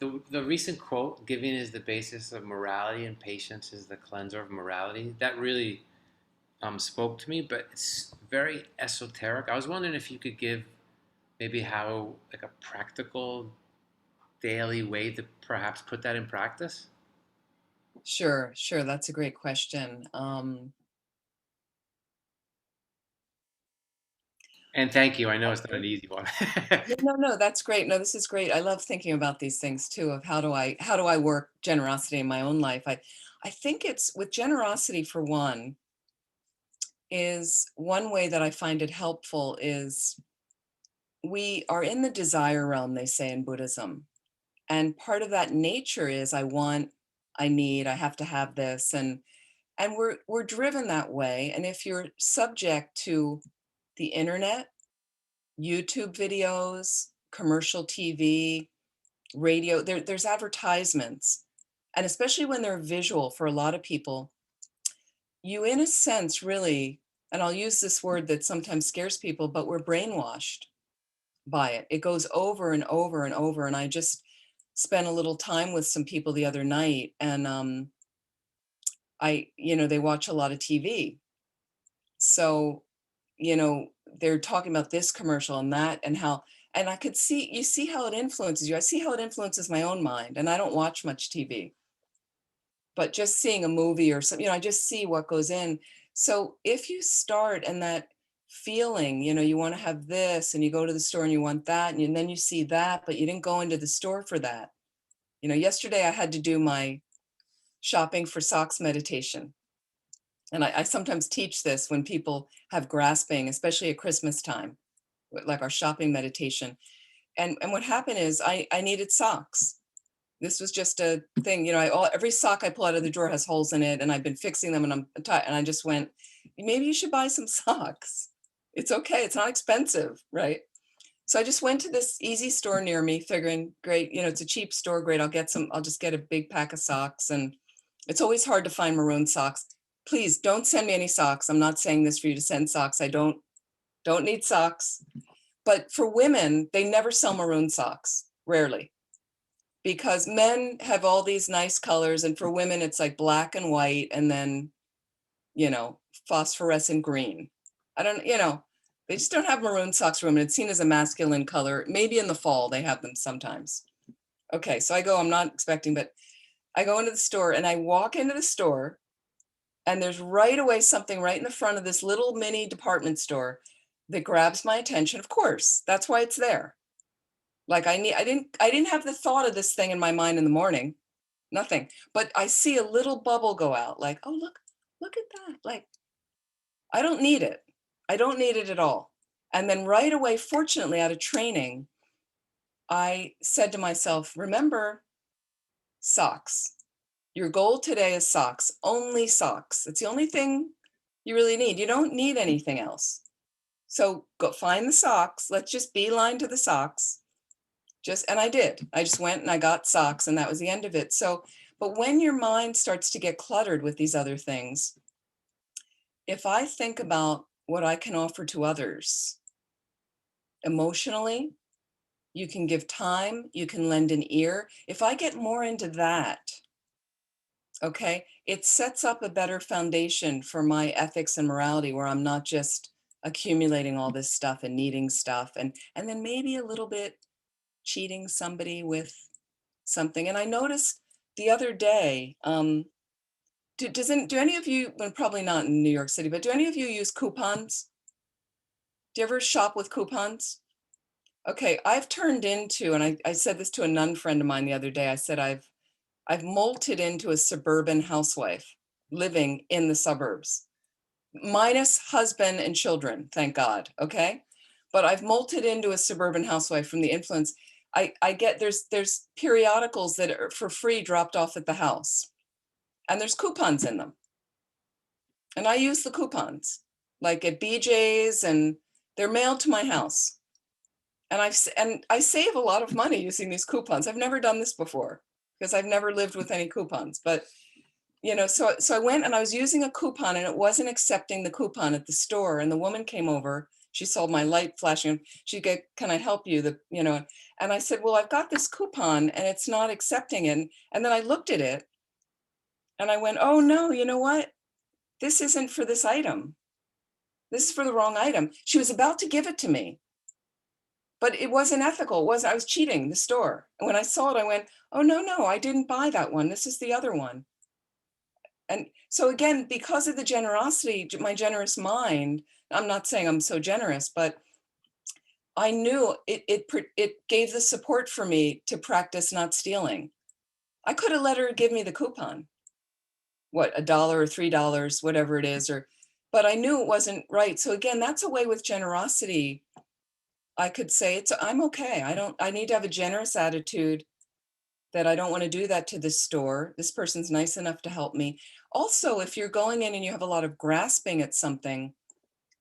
the recent quote, "Giving is the basis of morality, and patience is the cleanser of morality," that really spoke to me. But it's very esoteric. I was wondering if you could give maybe how like a practical daily way to perhaps put that in practice. Sure. That's a great question. And thank you. I know it's not an easy one. No, that's great. No, this is great. I love thinking about these things too, of how do I work generosity in my own life. I think it's with generosity, for one, is one way that I find it helpful is we are in the desire realm, they say in Buddhism. And part of that nature is I want, I need, I have to have this. And we're driven that way. And if you're subject to the internet, YouTube videos, commercial TV, radio, there's advertisements. And especially when they're visual for a lot of people, you in a sense really, and I'll use this word that sometimes scares people, but we're brainwashed by it. It goes over and over and over. And I just spent a little time with some people the other night, and they watch a lot of TV. So, they're talking about this commercial and that, and how, and I could see, you see how it influences you. I see how it influences my own mind, and I don't watch much TV, but just seeing a movie or something, I just see what goes in. So if you start and that feeling, you want to have this, and you go to the store and you want that, and then you see that, but you didn't go into the store for that. Yesterday I had to do my shopping for socks meditation. And I sometimes teach this when people have grasping, especially at Christmas time, like our shopping meditation. And what happened is I needed socks. This was just a thing, every sock I pull out of the drawer has holes in it, and I've been fixing them, and and I just went, maybe you should buy some socks. It's okay. It's not expensive, right? So I just went to this easy store near me, figuring, great, it's a cheap store, great. I'll just get a big pack of socks. And it's always hard to find maroon socks. Please don't send me any socks. I'm not saying this for you to send socks. I don't need socks. But for women, they never sell maroon socks, rarely, because men have all these nice colors, and for women it's like black and white, and then, you know, phosphorescent green. I don't, you know, they just don't have maroon socks for women. It's seen as a masculine color. Maybe in the fall they have them sometimes. Okay, so I go, I'm not expecting, but I go into the store and I walk into the store, and there's right away something right in the front of this little mini department store that grabs my attention. Of course, that's why it's there. Like I didn't have the thought of this thing in my mind in the morning, nothing. But I see a little bubble go out, like, oh, look at that. Like, I don't need it. I don't need it at all. And then right away, fortunately, out of training, I said to myself, remember socks. Your goal today is socks, only socks. It's the only thing you really need. You don't need anything else. So go find the socks. Let's just beeline to the socks. And I did. I just went and I got socks, and that was the end of it. So, but when your mind starts to get cluttered with these other things, if I think about what I can offer to others emotionally, you can give time, you can lend an ear. If I get more into that, okay, it sets up a better foundation for my ethics and morality, where I'm not just accumulating all this stuff and needing stuff, and then maybe a little bit cheating somebody with something. And I noticed the other day, do any of you, well, probably not in New York City, but do any of you use coupons? Do you ever shop with coupons? Okay, I've turned into, and I said this to a nun friend of mine the other day, I said, I've molted into a suburban housewife living in the suburbs, minus husband and children, thank God, okay? But I've molted into a suburban housewife from the influence. I get, there's periodicals that are for free dropped off at the house, and there's coupons in them. And I use the coupons, like at BJ's, and they're mailed to my house. And I save a lot of money using these coupons. I've never done this before because I've never lived with any coupons, but you know, so I went and I was using a coupon, and it wasn't accepting the coupon at the store. And the woman came over, she saw my light flashing. She said, can I help you? You know, and I said, well, I've got this coupon and it's not accepting it. And then I looked at it and I went, oh no, you know what? This isn't for this item. This is for the wrong item. She was about to give it to me, but it wasn't ethical. I was cheating the store. And when I saw it, I went, oh no, I didn't buy that one. This is the other one. And so again, because of the generosity, my generous mind, I'm not saying I'm so generous, but I knew it gave the support for me to practice not stealing. I could have let her give me the coupon, what, $1 or $3, whatever it is, but I knew it wasn't right. So again, that's a way with generosity. I could say I'm okay. I need to have a generous attitude, that I don't want to do that to this store. This person's nice enough to help me. Also, if you're going in and you have a lot of grasping at something,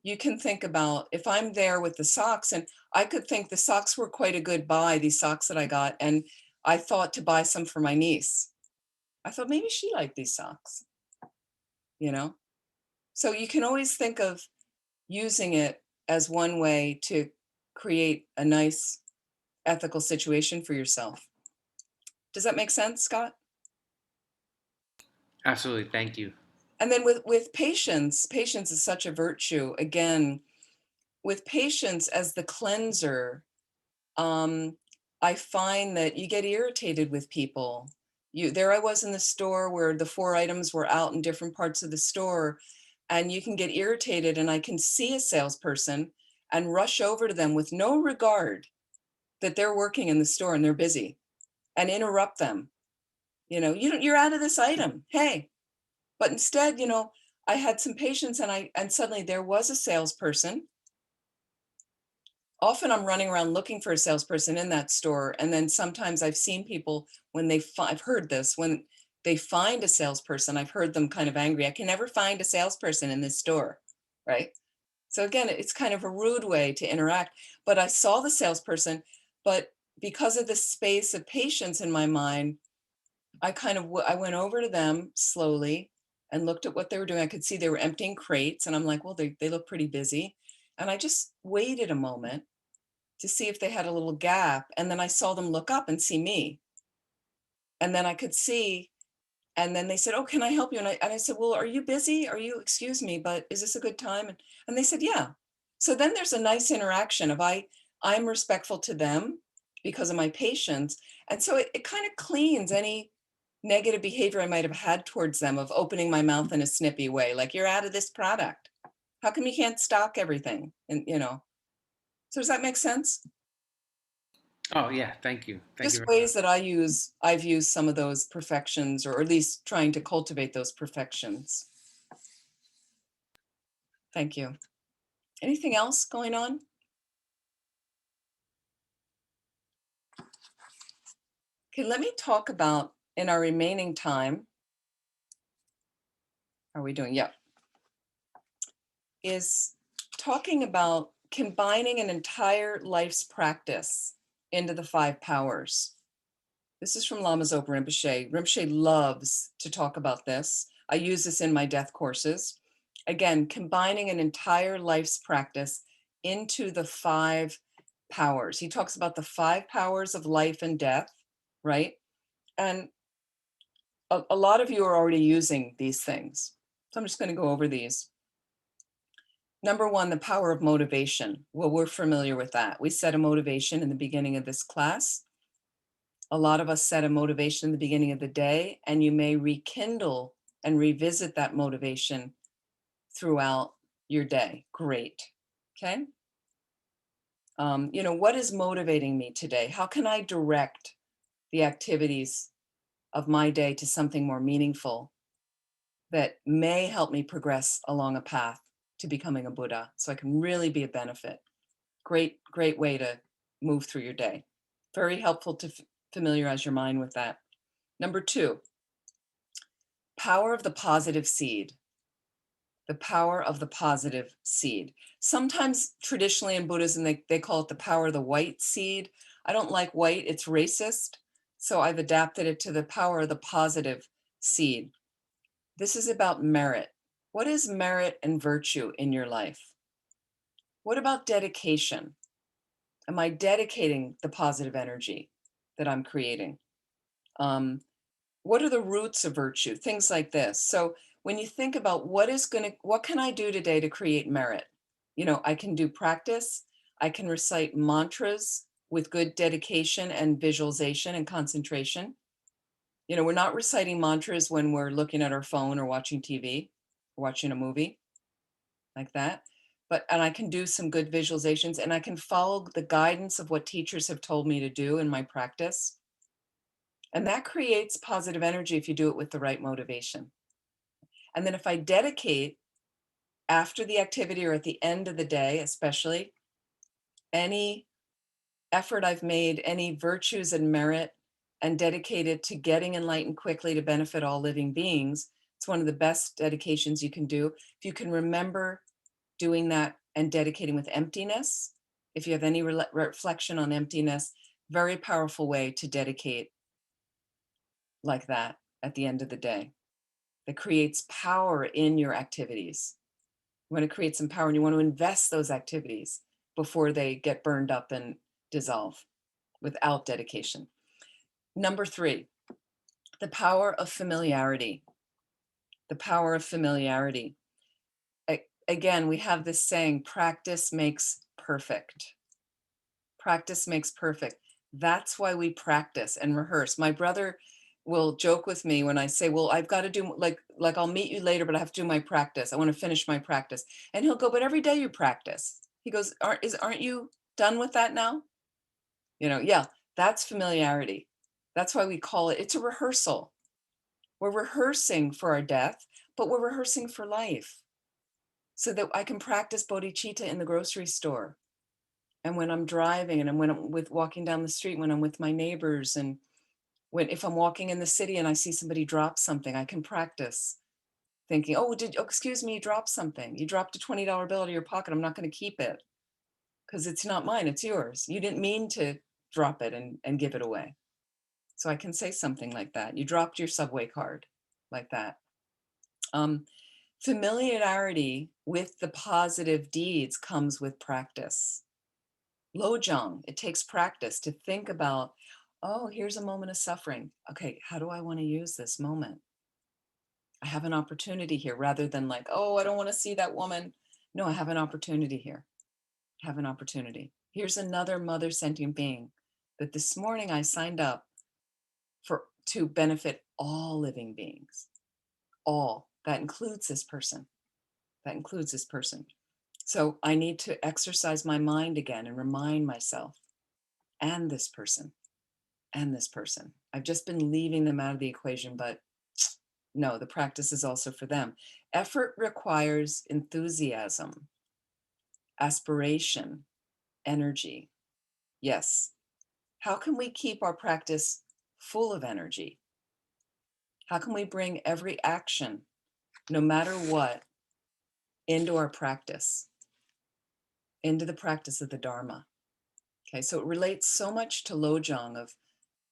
you can think about, if I'm there with the socks, and I could think the socks were quite a good buy, these socks that I got, and I thought to buy some for my niece. I thought maybe she liked these socks, you know? So you can always think of using it as one way to create a nice ethical situation for yourself. Does that make sense, Scott? Absolutely. Thank you. And then with patience is such a virtue. Again, with patience as the cleanser, I find that you get irritated with people. There I was in the store where the 4 items were out in different parts of the store, and you can get irritated, and I can see a salesperson and rush over to them with no regard that they're working in the store and they're busy, and interrupt them. You know, you're out of this item. Hey. But instead, you know, I had some patience, and suddenly there was a salesperson. Often I'm running around looking for a salesperson in that store. And then sometimes I've seen people when I've heard this, when they find a salesperson, I've heard them kind of angry. I can never find a salesperson in this store, right? So again, it's kind of a rude way to interact. But I saw the salesperson, but because of the space of patience in my mind, I went over to them slowly and looked at what they were doing. I could see they were emptying crates, and I'm like, well, they look pretty busy. And I just waited a moment to see if they had a little gap. And then I saw them look up and see me. And then I could see, and then they said, "Oh, can I help you?" And I said, "Well, are you busy? Excuse me, but is this a good time?" And they said, "Yeah." So then there's a nice interaction of I'm respectful to them because of my patience. And so it kind of cleans any negative behavior I might have had towards them of opening my mouth in a snippy way, like, "You're out of this product. How come you can't stock everything?" And, so does that make sense? Oh yeah, thank you Just very much. ways that I've used some of those perfections, or at least trying to cultivate those perfections. Thank you. Anything else going on? Okay, let me talk about, in our remaining time, how are we doing? Yeah, is talking about combining an entire life's practice into the five powers. This is from Lama Zopa Rinpoche. Rinpoche loves to talk about this. I use this in my death courses. Again, combining an entire life's practice into the five powers. He talks about the five powers of life and death, right? And a lot of you are already using these things. So I'm just going to go over these. Number one, the power of motivation. Well, we're familiar with that. We set a motivation in the beginning of this class. A lot of us set a motivation in the beginning of the day, and you may rekindle and revisit that motivation throughout your day. Great. Okay. What is motivating me today? How can I direct the activities of my day to something more meaningful that may help me progress along a path to becoming a Buddha so I can really be a benefit? Great, great way to move through your day. Very helpful to familiarize your mind with that. Number two, power of the positive seed. The power of the positive seed. Sometimes traditionally in Buddhism, they call it the power of the white seed. I don't like white, it's racist. So I've adapted it to the power of the positive seed. This is about merit. What is merit and virtue in your life? What about dedication? Am I dedicating the positive energy that I'm creating? What are the roots of virtue? Things like this. So when you think about what can I do today to create merit? I can do practice. I can recite mantras with good dedication and visualization and concentration. We're not reciting mantras when we're looking at our phone or watching TV, or watching a movie like that. And I can do some good visualizations, and I can follow the guidance of what teachers have told me to do in my practice. And that creates positive energy if you do it with the right motivation. And then if I dedicate after the activity or at the end of the day, especially, any effort I've made, any virtues and merit, and dedicate it to getting enlightened quickly to benefit all living beings, it's one of the best dedications you can do. If you can remember doing that and dedicating with emptiness, if you have any reflection on emptiness, very powerful way to dedicate like that at the end of the day. That creates power in your activities. You want to create some power and you want to invest those activities before they get burned up and dissolve without dedication. Number three, the power of familiarity. The power of familiarity. Again, we have this saying, practice makes perfect. Practice makes perfect. That's why we practice and rehearse. My brother will joke with me when I say, well, I've got to do like I'll meet you later, but I have to do my practice. I want to finish my practice. And he'll go, but every day you practice. He goes, aren't you done with that now? Yeah, that's familiarity. That's why we call it's a rehearsal. We're rehearsing for our death, but we're rehearsing for life so that I can practice bodhicitta in the grocery store. And when I'm driving and when I'm walking down the street, when I'm with my neighbors, and if I'm walking in the city and I see somebody drop something, I can practice thinking, oh, excuse me, you dropped something. You dropped a $20 bill out of your pocket. I'm not going to keep it because it's not mine, it's yours. You didn't mean to drop it and give it away. So I can say something like that. You dropped your subway card, like that. Familiarity with the positive deeds comes with practice. Lojong, it takes practice to think about, Oh, here's a moment of suffering. Okay, how do I want to use this moment? I have an opportunity here rather than like, oh, I don't want to see that woman. No, I have an opportunity here. I have an opportunity. Here's another mother sentient being that this morning I signed up for to benefit all living beings. All. That includes this person. That includes this person. So I need to exercise my mind again and remind myself and this person and this person. I've just been leaving them out of the equation, but no, the practice is also for them. Effort requires enthusiasm, aspiration, energy. Yes. How can we keep our practice full of energy? How can we bring every action, no matter what, into our practice, into the practice of the Dharma? Okay, so it relates so much to Lojong of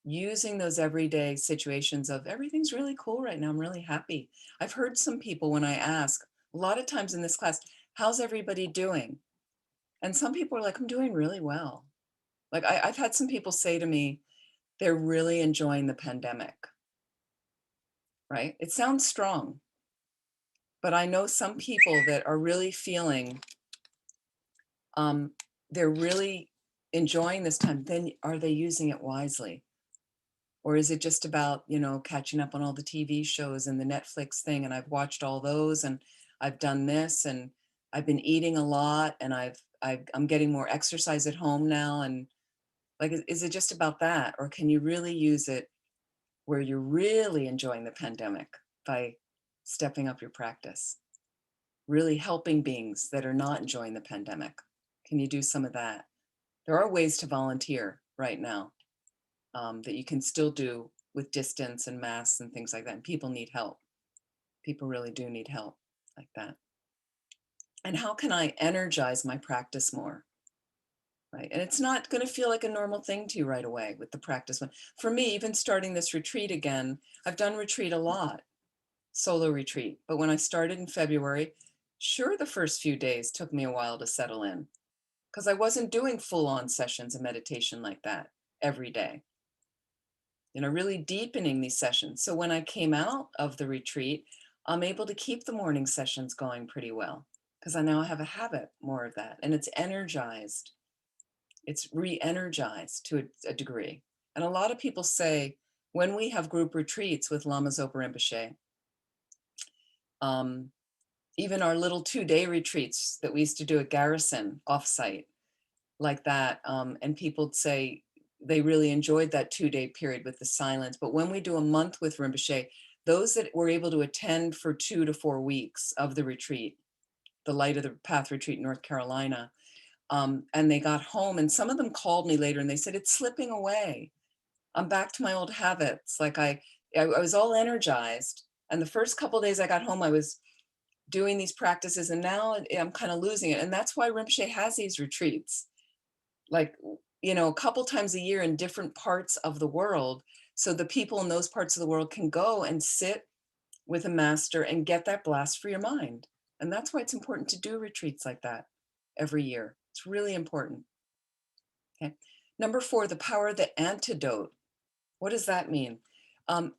using those everyday situations of everything's really cool right now. I'm really happy. I've heard some people when I ask, a lot of times in this class, how's everybody doing? And some people are like, I'm doing really well. Like I've had some people say to me, they're really enjoying the pandemic, right? It sounds strong, but I know some people that are really feeling um, they're really enjoying this time. Then are they using it wisely? Or is it just about, catching up on all the TV shows and the Netflix thing? And I've watched all those and I've done this and I've been eating a lot and I'm getting more exercise at home now. And like, is it just about that? Or can you really use it where you're really enjoying the pandemic by stepping up your practice, really helping beings that are not enjoying the pandemic? Can you do some of that? There are ways to volunteer right now that you can still do with distance and masks and things like that. And people need help. People really do need help like that. And how can I energize my practice more? Right. And it's not going to feel like a normal thing to you right away with the practice one. For me, even starting this retreat again, I've done retreat a lot, solo retreat. But when I started in February, sure, the first few days took me a while to settle in because I wasn't doing full on sessions of meditation like that every day, really deepening these sessions. So when I came out of the retreat, I'm able to keep the morning sessions going pretty well because I now have a habit more of that and it's energized. It's re-energized to a degree. And a lot of people say when we have group retreats with Lama Zopa Rinpoche, even our little 2-day retreats that we used to do at Garrison offsite like that, and people say they really enjoyed that 2-day period with the silence. But when we do a month with Rinpoche, those that were able to attend for 2 to 4 weeks of the retreat, the Light of the Path retreat in North Carolina, and they got home and some of them called me later and they said, it's slipping away. I'm back to my old habits. Like I was all energized. And the first couple of days I got home, I was doing these practices and now I'm kind of losing it. And that's why Rinpoche has these retreats, like, a couple times a year in different parts of the world. So the people in those parts of the world can go and sit with a master and get that blast for your mind. And that's why it's important to do retreats like that every year. It's really important. Okay. Number 4, the power of the antidote. What does that mean?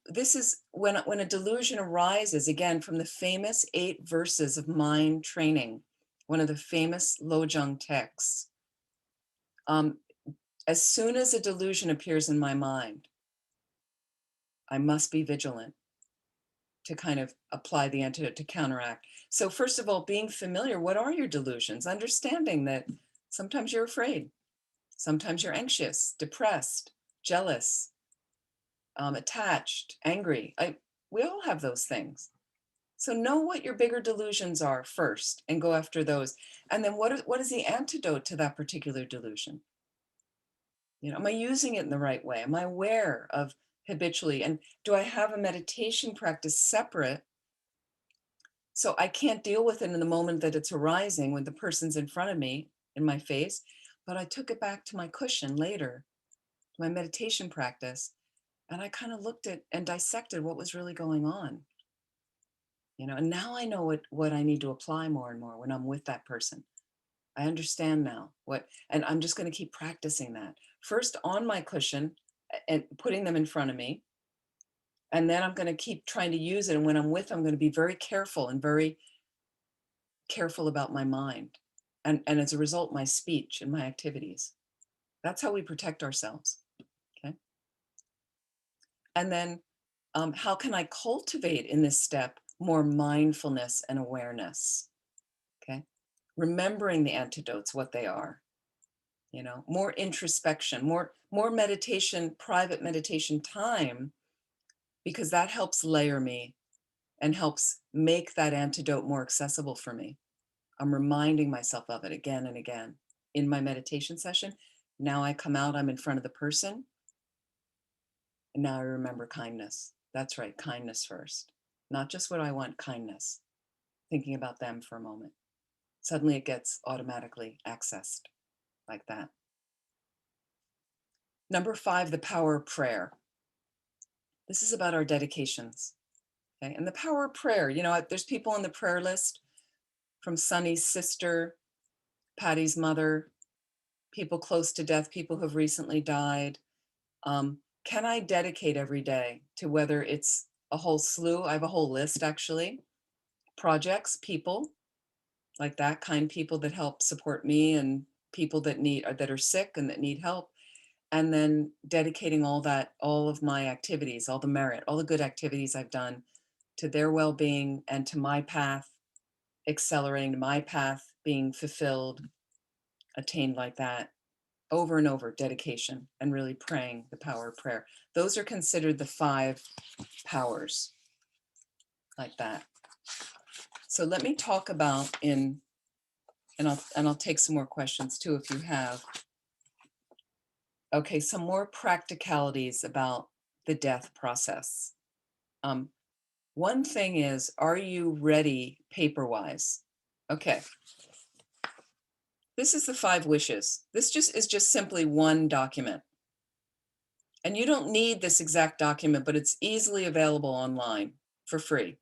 This is when a delusion arises, again, from the famous 8 verses of mind training, one of the famous Lojong texts. As soon as a delusion appears in my mind, I must be vigilant to kind of apply the antidote to counteract. So first of all, being familiar, what are your delusions? Understanding that sometimes you're afraid, sometimes you're anxious, depressed, jealous, attached, angry. We all have those things. So know what your bigger delusions are first and go after those. And then what is the antidote to that particular delusion? Am I using it in the right way? Am I aware of habitually? And do I have a meditation practice separate so I can't deal with it in the moment that it's arising when the person's in front of me in my face, but I took it back to my cushion later, my meditation practice, and I kind of looked at and dissected what was really going on. And now I know what I need to apply more and more when I'm with that person. I understand now and I'm just going to keep practicing that. First on my cushion, and putting them in front of me. And then I'm going to keep trying to use it. And when I'm with, I'm going to be very careful and very careful about my mind. And as a result, my speech and my activities. That's how we protect ourselves. Okay. And then how can I cultivate in this step more mindfulness and awareness? Okay. Remembering the antidotes, what they are, more introspection, more meditation, private meditation time, because that helps layer me and helps make that antidote more accessible for me. I'm reminding myself of it again and again in my meditation session. Now I come out, I'm in front of the person. And now I remember kindness. That's right, kindness first. Not just what I want, kindness. Thinking about them for a moment. Suddenly it gets automatically accessed like that. Number 5, the power of prayer. This is about our dedications. Okay? And the power of prayer, there's people on the prayer list from Sunny's sister, Patty's mother, people close to death, people who have recently died. Can I dedicate every day to whether it's a whole slew, I have a whole list actually, projects, people like that, kind people that help support me and people that are sick and that need help. And then dedicating all of my activities, all the merit, all the good activities I've done to their well-being and to my path, accelerating my path, being fulfilled, attained like that, over and over, dedication, and really praying the power of prayer. Those are considered the 5 powers, like that. So let me talk about and I'll take some more questions too if you have. Okay, some more practicalities about the death process. One thing is, are you ready paper-wise? Okay. This is the 5 wishes. This is just simply one document. And you don't need this exact document, but it's easily available online for free.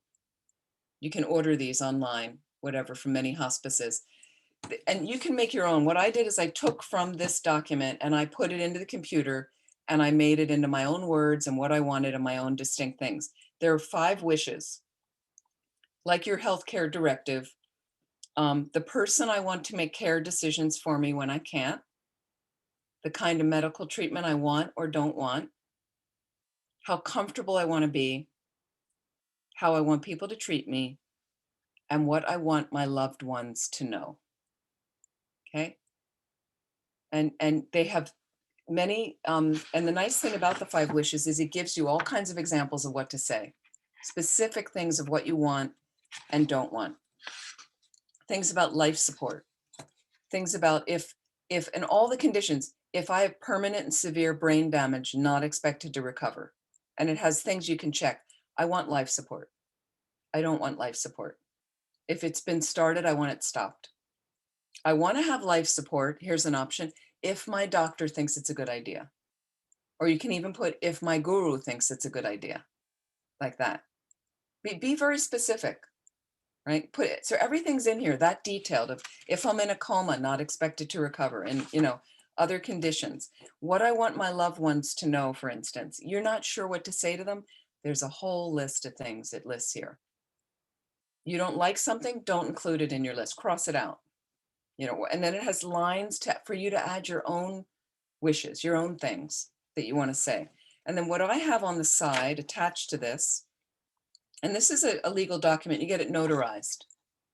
You can order these online, whatever, from many hospices. And you can make your own. What I did is I took from this document and I put it into the computer and I made it into my own words and what I wanted and my own distinct things. There are 5 wishes. Like your healthcare directive, the person I want to make care decisions for me when I can't, the kind of medical treatment I want or don't want, how comfortable I want to be, how I want people to treat me, and what I want my loved ones to know. Okay. And they have many, and the nice thing about the 5 wishes is it gives you all kinds of examples of what to say, specific things of what you want and don't want, things about life support, things about if in all the conditions, if I have permanent and severe brain damage, not expected to recover, and it has things you can check. I want life support. I don't want life support. If it's been started, I want it stopped. I want to have life support. Here's an option. If my doctor thinks it's a good idea. Or you can even put, if my guru thinks it's a good idea, like that. Be very specific, right? Put it, so everything's in here, that detailed of if I'm in a coma, not expected to recover, and other conditions. What I want my loved ones to know, for instance, you're not sure what to say to them. There's a whole list of things it lists here. You don't like something, don't include it in your list, cross it out. And then it has lines for you to add your own wishes, your own things that you want to say. And then what I have on the side attached to this, and this is a legal document, you get it notarized.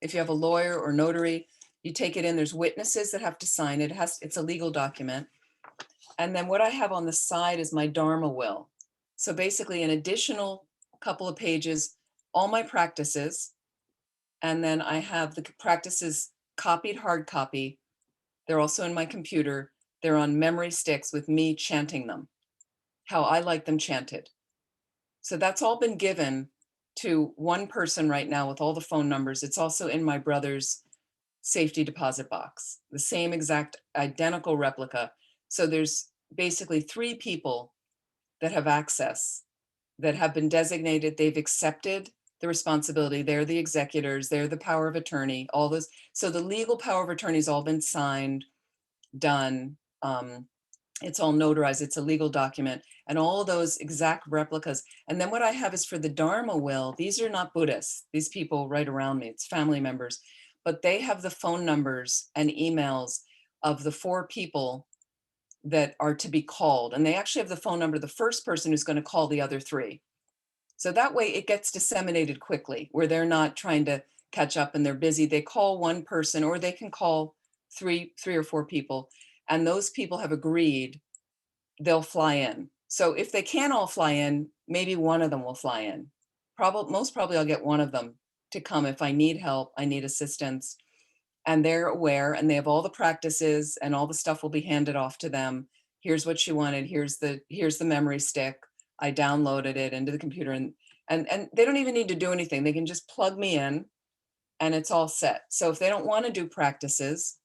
If you have a lawyer or notary, you take it in, there's witnesses that have to sign it. It's a legal document. And then what I have on the side is my Dharma will. So basically an additional couple of pages, all my practices. And then I have the practices copied, hard copy. They're also in my computer. They're on memory sticks with me chanting them, how I like them chanted. So that's all been given to one person right now with all the phone numbers. It's also in my brother's safety deposit box, the same exact identical replica. So there's basically 3 people that have access, that have been designated. They've accepted the responsibility. They're the executors. They're the power of attorney, all those. So the legal power of attorney has all been signed, done. It's all notarized. It's a legal document, and all those exact replicas. And then what I have is for the Dharma will. These are not Buddhists. These people right around me, it's family members, but they have the phone numbers and emails of the 4 people that are to be called. And they actually have the phone number of the first person who's going to call the other 3. So that way it gets disseminated quickly, where they're not trying to catch up and they're busy. They call one person, or they can call three or 4 people, and those people have agreed they'll fly in. So if they can't all fly in, maybe one of them will fly in. Most probably I'll get one of them to come if I need help, I need assistance, and they're aware and they have all the practices and all the stuff will be handed off to them. Here's what she wanted. Here's the memory stick. I downloaded it into the computer, and they don't even need to do anything. They can just plug me in and it's all set. So if they don't want to do practices,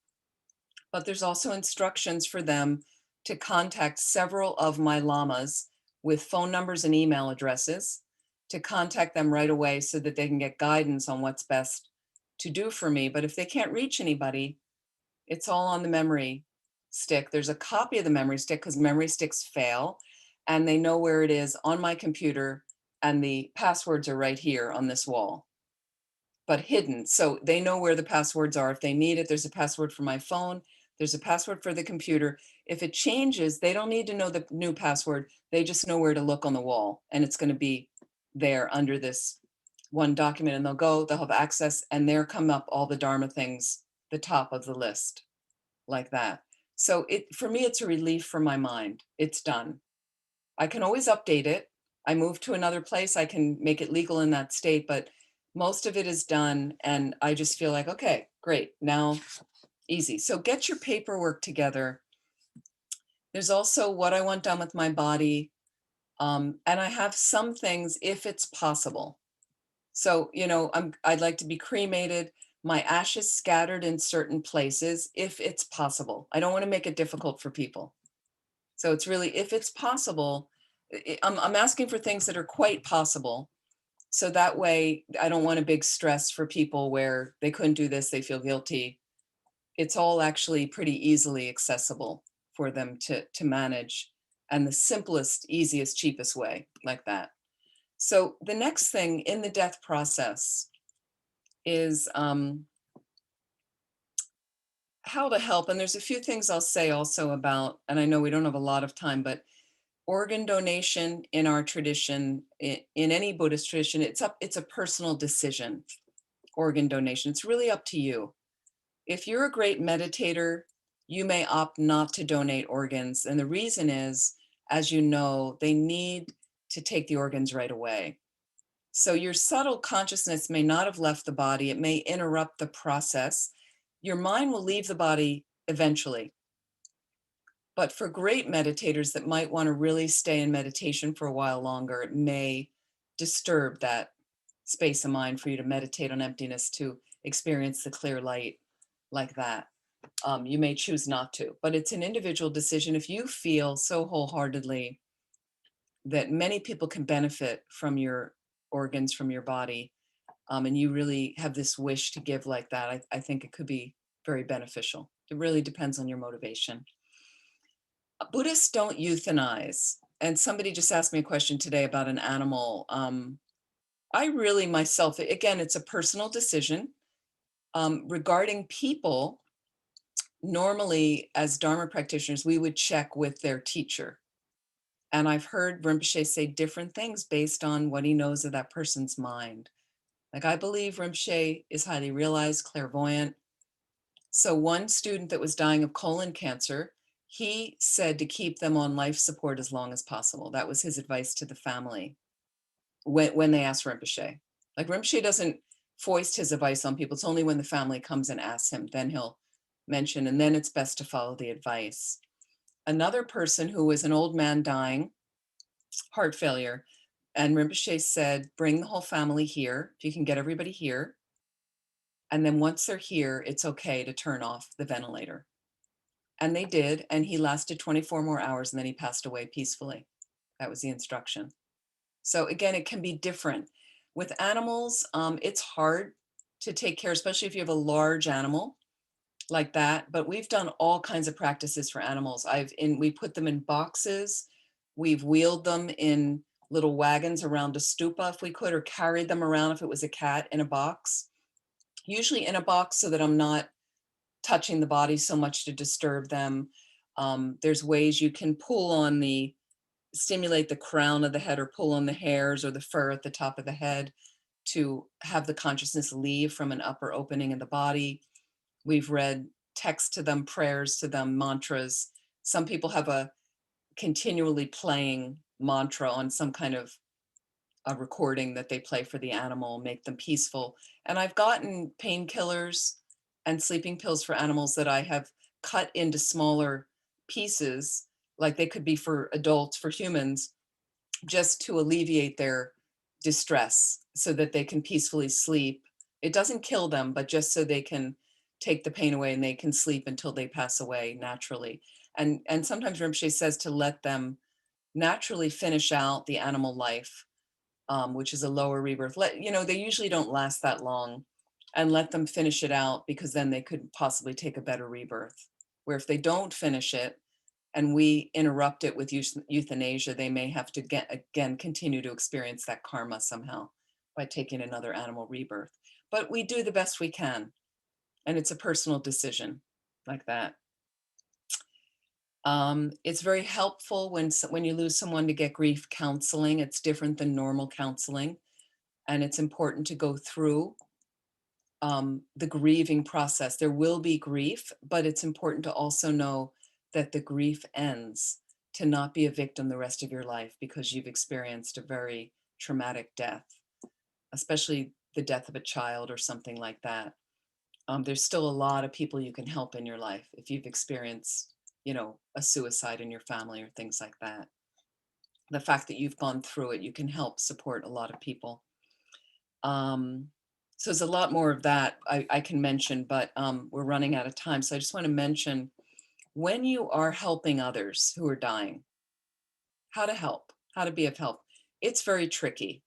but there's also instructions for them to contact several of my lamas with phone numbers and email addresses, to contact them right away so that they can get guidance on what's best to do for me. But if they can't reach anybody, it's all on the memory stick. There's a copy of the memory stick because memory sticks fail, and they know where it is on my computer, and the passwords are right here on this wall, but hidden. So they know where the passwords are. If they need it, there's a password for my phone. There's a password for the computer. If it changes, they don't need to know the new password. They just know where to look on the wall, and it's going to be there under this one document, and they'll have access, and there come up all the Dharma things, the top of the list, like that. So for me, it's a relief for my mind. It's done. I can always update it. I move to another place, I can make it legal in that state, but most of it is done. And I just feel like, okay, great, now easy. So get your paperwork together. There's also what I want done with my body. And I have some things if it's possible. So, I'd like to be cremated, my ashes scattered in certain places if it's possible. I don't want to make it difficult for people. So it's really, if it's possible, I'm asking for things that are quite possible. So that way I don't want a big stress for people where they couldn't do this, they feel guilty. It's all actually pretty easily accessible for them to manage, and the simplest, easiest, cheapest way, like that. So the next thing in the death process is how to help. And there's a few things I'll say also about, and I know we don't have a lot of time, but organ donation in our tradition, in any Buddhist tradition, it's a personal decision. Organ donation, it's really up to you. If you're a great meditator, you may opt not to donate organs. And the reason is, as you know, they need to take the organs right away. So your subtle consciousness may not have left the body. It may interrupt the process. Your mind will leave the body eventually. But for great meditators that might want to really stay in meditation for a while longer, it may disturb that space of mind for you to meditate on emptiness, to experience the clear light like that. You may choose not to, but it's an individual decision. If you feel so wholeheartedly that many people can benefit from your organs, from your body, and you really have this wish to give like that, I think it could be very beneficial. It really depends on your motivation. Buddhists don't euthanize. And somebody just asked me a question today about an animal. I really myself, again, it's a personal decision. Regarding people, normally as Dharma practitioners, we would check with their teacher. And I've heard Rinpoche say different things based on what he knows of that person's mind. Like, I believe Rinpoche is highly realized, clairvoyant. So one student that was dying of colon cancer, he said to keep them on life support as long as possible. That was his advice to the family when they asked Rinpoche. Like, Rinpoche doesn't foist his advice on people. It's only when the family comes and asks him, then he'll mention, and then it's best to follow the advice. Another person who was an old man dying, heart failure, and Rinpoche said, bring the whole family here, if you can get everybody here. And then once they're here, it's okay to turn off the ventilator. And they did, and he lasted 24 more hours, and then he passed away peacefully. That was the instruction. So again, it can be different. With animals, it's hard to take care, especially if you have a large animal. like that. But we've done all kinds of practices for animals. We put them in boxes. We've wheeled them in little wagons around a stupa if we could, or carried them around if it was a cat in a box, usually in a box so that I'm not touching the body so much to disturb them. There's ways you can stimulate the crown of the head, or pull on the hairs or the fur at the top of the head to have the consciousness leave from an upper opening in the body. We've read text to them, prayers to them, mantras. Some people have a continually playing mantra on some kind of a recording that they play for the animal, make them peaceful. And I've gotten painkillers and sleeping pills for animals that I have cut into smaller pieces, like they could be for adults, for humans, just to alleviate their distress so that they can peacefully sleep. It doesn't kill them, but just so they can take the pain away and they can sleep until they pass away naturally. And sometimes Rinpoche says to let them naturally finish out the animal life, which is a lower rebirth. They usually don't last that long, and let them finish it out, because then they could possibly take a better rebirth. Where if they don't finish it and we interrupt it with euthanasia, they may have to again continue to experience that karma somehow by taking another animal rebirth. But we do the best we can, and it's a personal decision like that. It's very helpful when you lose someone to get grief counseling. It's different than normal counseling, and it's important to go through the grieving process. There will be grief, but it's important to also know that the grief ends, to not be a victim the rest of your life because you've experienced a very traumatic death, especially the death of a child or something like that. There's still a lot of people you can help in your life if you've experienced, a suicide in your family or things like that. The fact that you've gone through it, you can help support a lot of people. So there's a lot more of that I can mention, but we're running out of time. So I just want to mention, when you are helping others who are dying, how to help, how to be of help. It's very tricky.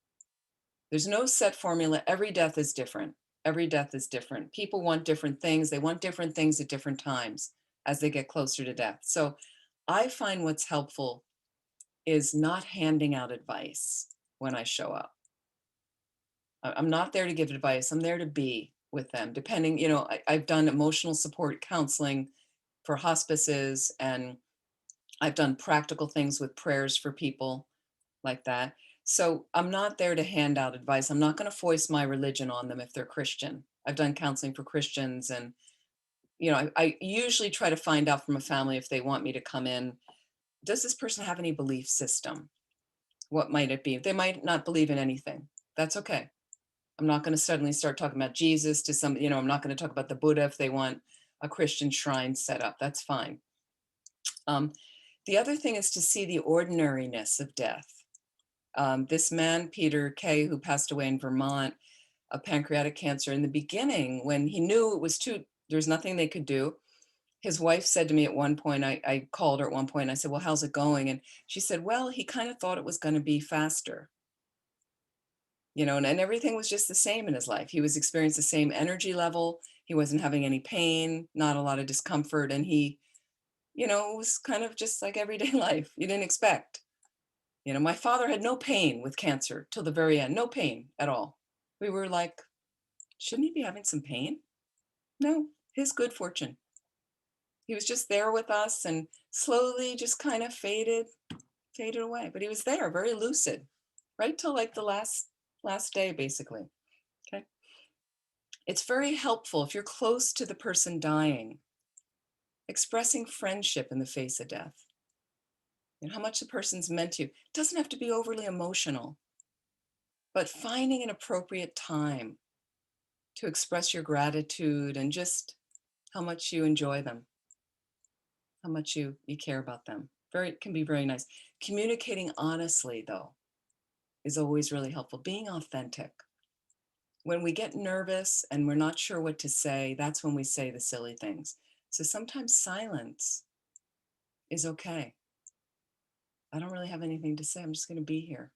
There's no set formula. Every death is different. Every death is different. People want different things. They want different things at different times as they get closer to death. So I find what's helpful is not handing out advice when I show up. I'm not there to give advice. I'm there to be with them. Depending, I've done emotional support counseling for hospices, and I've done practical things with prayers for people like that. So I'm not there to hand out advice. I'm not going to foist my religion on them if they're Christian. I've done counseling for Christians, and I usually try to find out from a family if they want me to come in. Does this person have any belief system? What might it be? They might not believe in anything. That's okay. I'm not going to suddenly start talking about Jesus to some, I'm not going to talk about the Buddha if they want a Christian shrine set up. That's fine. The other thing is to see the ordinariness of death. This man, Peter Kay, who passed away in Vermont of pancreatic cancer, in the beginning, when he knew it was there's nothing they could do, his wife said to me at one point, I called her at one point, and I said, well, how's it going? And she said, well, he kind of thought it was going to be faster. And everything was just the same in his life. He was experiencing the same energy level. He wasn't having any pain, not a lot of discomfort. And he, it was kind of just like everyday life. You didn't expect. My father had no pain with cancer till the very end, no pain at all. We were like, shouldn't he be having some pain? No, his good fortune. He was just there with us and slowly just kind of faded away. But he was there, very lucid, right till like the last day, basically. Okay. It's very helpful if you're close to the person dying, expressing friendship in the face of death, and how much the person's meant to you. It doesn't have to be overly emotional, but finding an appropriate time to express your gratitude and just how much you enjoy them, how much you care about them. It can be very nice. Communicating honestly, though, is always really helpful. Being authentic. When we get nervous and we're not sure what to say, that's when we say the silly things. So sometimes silence is okay. I don't really have anything to say. I'm just going to be here.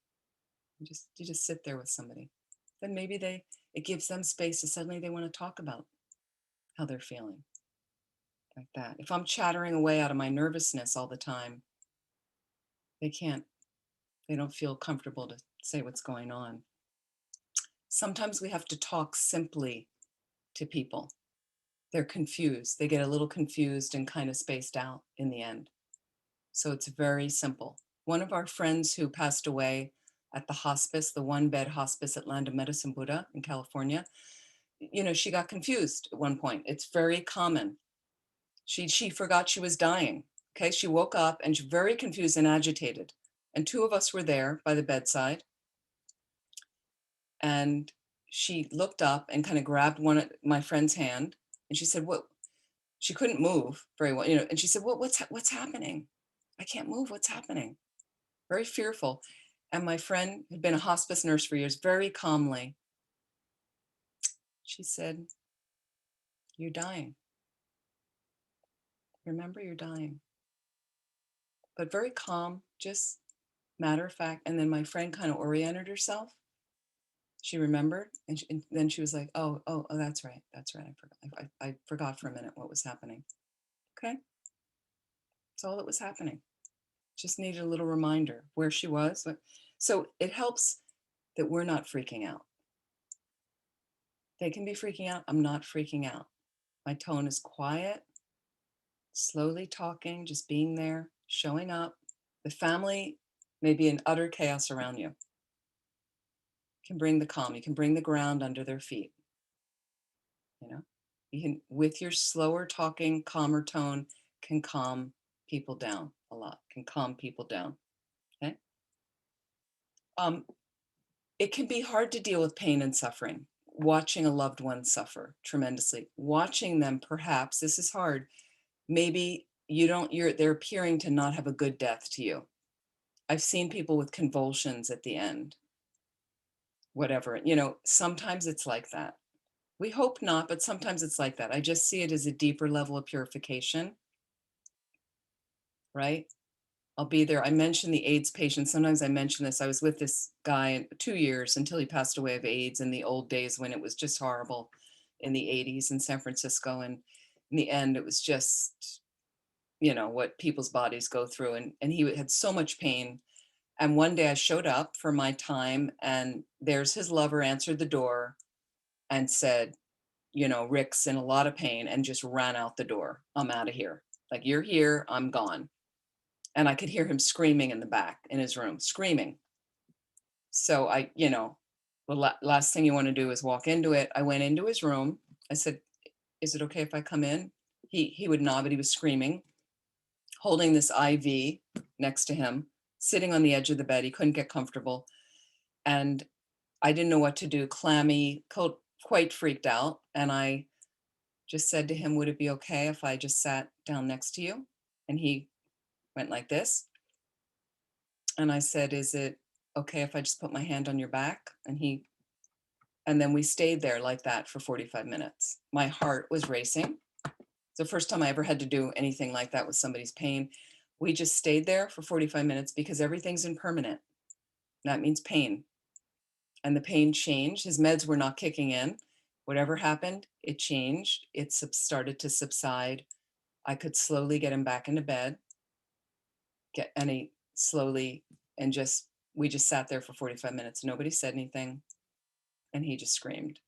You just sit there with somebody. Then maybe it gives them space to suddenly they want to talk about how they're feeling. like that. If I'm chattering away out of my nervousness all the time, they can't, they don't feel comfortable to say what's going on. Sometimes we have to talk simply to people. They're confused. They get a little confused and kind of spaced out in the end. So it's very simple. One of our friends who passed away at the hospice, the one-bed hospice at Land of Medicine Buddha in California, you know, she got confused at one point. It's very common. She forgot she was dying. Okay, she woke up and she's very confused and agitated. And two of us were there by the bedside. And she looked up and kind of grabbed one of my friend's hand, and she said, "What?" She couldn't move very well, you know. And she said, "What's happening? I can't move. What's happening?" Very fearful. And my friend had been a hospice nurse for years, very calmly, she said, "You're dying. Remember, you're dying." But very calm, just matter of fact. And then my friend kind of oriented herself. She remembered, and then she was like, "Oh, that's right. That's right. I forgot. I forgot for a minute what was happening." Okay, that's all that was happening. Just needed a little reminder where she was. So it helps that we're not freaking out. They can be freaking out. I'm not freaking out. My tone is quiet, slowly talking, just being there, showing up. The family may be in utter chaos around you. You can bring the calm. You can bring the ground under their feet. You know, you can, with your slower talking, calmer tone, can calm people down a lot, can calm people down. Okay. It can be hard to deal with pain and suffering, watching a loved one suffer tremendously, watching them, perhaps this is hard, maybe they're appearing to not have a good death to you. I've seen people with convulsions at the end, whatever, you know, sometimes it's like that. We hope not, but sometimes it's like that. I just see it as a deeper level of purification, right? I'll be there. I mentioned the AIDS patient. Sometimes I mention this. I was with this guy 2 years until he passed away of AIDS in the old days when it was just horrible in the 80s in San Francisco. And in the end, it was just, you know, what people's bodies go through. And he had so much pain. And one day I showed up for my time, and there's his lover answered the door and said, you know, "Rick's in a lot of pain," and just ran out the door. "I'm out of here. Like, you're here, I'm gone." And I could hear him screaming in the back in his room, screaming. So I, you know, the last thing you want to do is walk into it. I went into his room. I said, "Is it okay if I come in?" He would nod, but he was screaming, holding this IV next to him, sitting on the edge of the bed. He couldn't get comfortable. And I didn't know what to do, clammy, quite freaked out. And I just said to him, "Would it be okay if I just sat down next to you?" And he went like this. And I said, "Is it okay if I just put my hand on your back?" And then we stayed there like that for 45 minutes. My heart was racing. It's the first time I ever had to do anything like that with somebody's pain. We just stayed there for 45 minutes because everything's impermanent. That means pain. And the pain changed. His meds were not kicking in. Whatever happened, it changed. It started to subside. I could slowly get him back into bed, slowly, and we just sat there for 45 minutes. Nobody said anything, and he just screamed.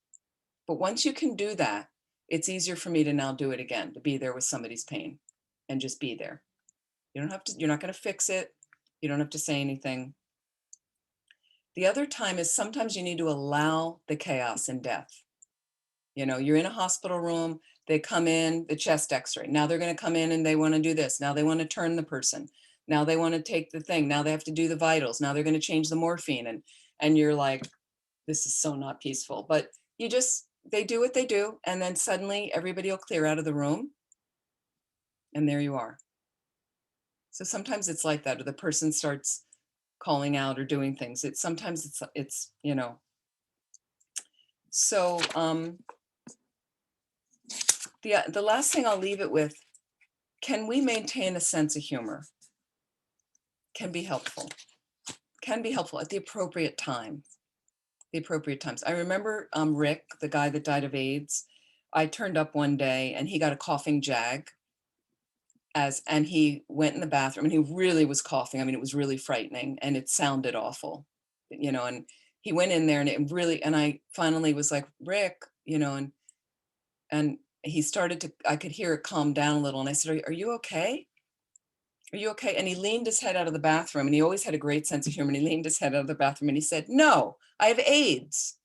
But once you can do that, it's easier for me to now do it again, to be there with somebody's pain and just be there. You don't have to, you're not going to fix it. You don't have to say anything. The other time is sometimes you need to allow the chaos and death. You know, you're in a hospital room, they come in, the chest x-ray. Now they're going to come in and they want to do this. Now they want to turn the person. Now they want to take the thing. Now they have to do the vitals. Now they're going to change the morphine. And you're like, this is so not peaceful. But they do what they do. And then suddenly everybody will clear out of the room. And there you are. So sometimes it's like that, or the person starts calling out or doing things. Sometimes it's, you know. So the last thing I'll leave it with, can we maintain a sense of humor? Can be helpful at the appropriate time, the appropriate times. I remember Rick, the guy that died of AIDS. I turned up one day and he got a coughing jag. and he went in the bathroom and he really was coughing. I mean, it was really frightening and it sounded awful, and he went in there and it really, and I finally was like, Rick, and he started to, I could hear it calm down a little. And I said, are you okay? Are you okay? And he leaned his head out of the bathroom, and he always had a great sense of humor. And he leaned his head out of the bathroom and he said, no, I have AIDS.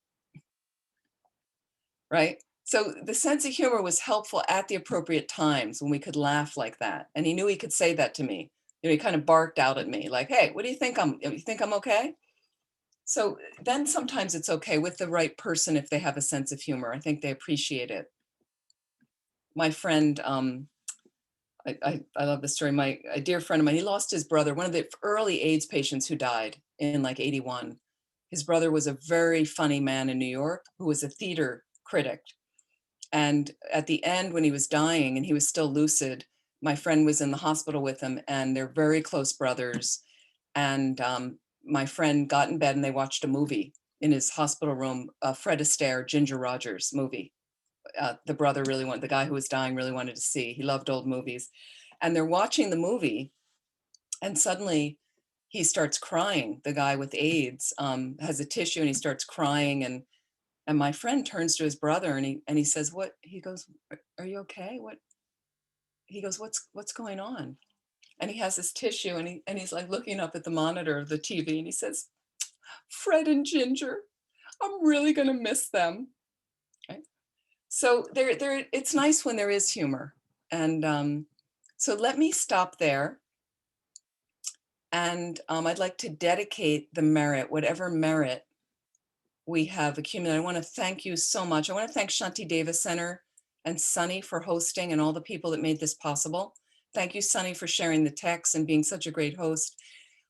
Right? So the sense of humor was helpful at the appropriate times when we could laugh like that. And he knew he could say that to me. He kind of barked out at me like, hey, what do you think you think I'm okay? So then sometimes it's okay with the right person if they have a sense of humor. I think they appreciate it. My friend, I love this story. A dear friend of mine, he lost his brother, one of the early AIDS patients who died in like 81. His brother was a very funny man in New York who was a theater critic. And at the end, when he was dying and he was still lucid, my friend was in the hospital with him, and they're very close brothers. And my friend got in bed and they watched a movie in his hospital room, Fred Astaire, Ginger Rogers movie. The guy who was dying really wanted to see. He loved old movies. And they're watching the movie, and suddenly he starts crying. The guy with AIDS has a tissue and he starts crying. And my friend turns to his brother and he says, what? He goes, are you okay? What? He goes, what's going on? And he has this tissue and he's like looking up at the monitor of the TV and he says, Fred and Ginger, I'm really gonna miss them. Right? So it's nice when there is humor. And so let me stop there. And I'd like to dedicate the merit, whatever merit we have accumulated. I want to thank you so much. I want to thank Shantideva Center and Sunny for hosting and all the people that made this possible. Thank you, Sunny, for sharing the text and being such a great host.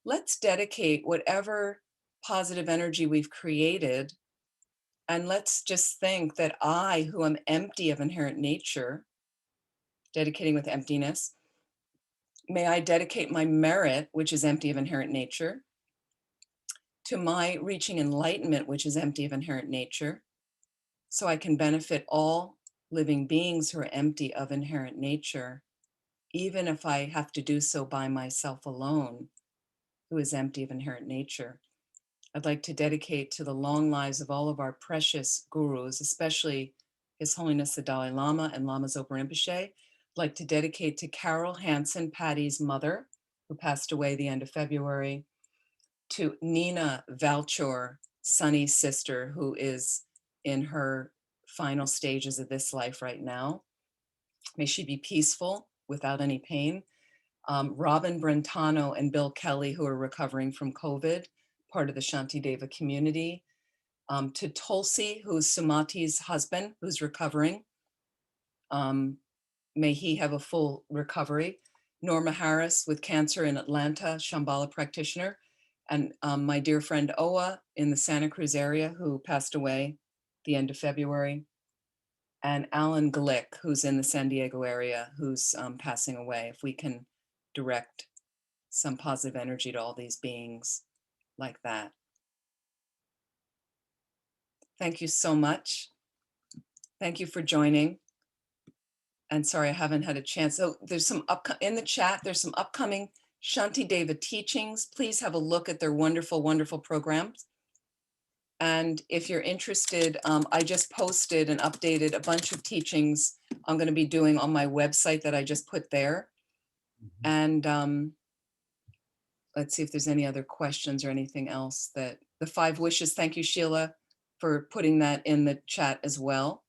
Let's dedicate whatever positive energy we've created, and let's just think that I, who am empty of inherent nature, dedicating with emptiness, may I dedicate my merit, which is empty of inherent nature, to my reaching enlightenment, which is empty of inherent nature, so I can benefit all living beings who are empty of inherent nature, even if I have to do so by myself alone, who is empty of inherent nature. I'd like to dedicate to the long lives of all of our precious gurus, especially His Holiness the Dalai Lama and Lama Zopa Rinpoche. I'd like to dedicate to Carol Hansen, Patty's mother, who passed away the end of February, to Nina Valchor, Sunny's sister, who is in her final stages of this life right now. May she be peaceful without any pain. Robin Brentano and Bill Kelly, who are recovering from COVID, part of the Shantideva community. To Tulsi, who's Sumati's husband, who's recovering. May he have a full recovery. Norma Harris with cancer in Atlanta, Shambhala practitioner. And my dear friend Owa in the Santa Cruz area, who passed away the end of February. And Alan Glick, who's in the San Diego area, who's passing away. If we can direct some positive energy to all these beings like that. Thank you so much. Thank you for joining. And sorry, I haven't had a chance. So there's some in the chat, there's some upcoming Shantideva teachings. Please have a look at their wonderful, wonderful programs. And if you're interested, I just posted and updated a bunch of teachings I'm going to be doing on my website that I just put there. And let's see if there's any other questions or anything else. That the 5 wishes. Thank you, Sheila, for putting that in the chat as well.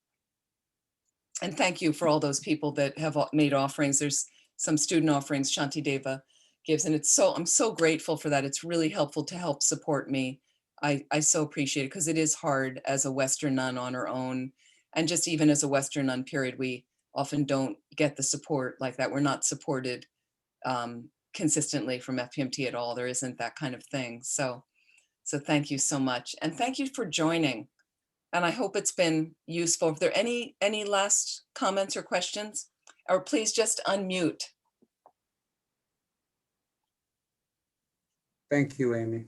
And thank you for all those people that have made offerings. There's some student offerings Shantideva gives, and I'm so grateful for that. It's really helpful to help support me. I so appreciate it, because it is hard as a Western nun on our own. And just even as a Western nun, period, we often don't get the support like that. We're not supported consistently from FPMT at all. There isn't that kind of thing. So thank you so much. And thank you for joining. And I hope it's been useful. If there are any last comments or questions, or please just unmute. Thank you, Amy.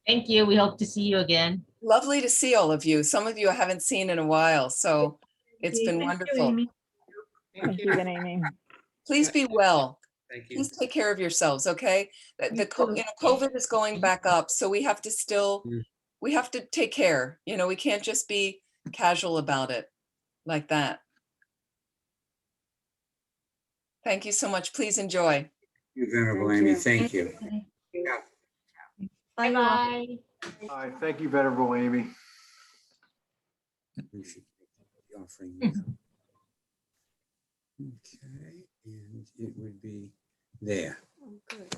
Thank you. We hope to see you again. Lovely to see all of you. Some of you I haven't seen in a while, so it's been wonderful. Thank you again, Amy. Please be well. Thank you. Please take care of yourselves, okay? COVID is going back up, so we have to still, Mm. we have to take care. We can't just be casual about it like that. Thank you so much. Please enjoy. You Venerable Thank Amy, you. thank you. Bye, you all. Bye-bye. Hi, thank you, Venerable Amy. We should be offering now. Okay, and it would be there. Oh, good.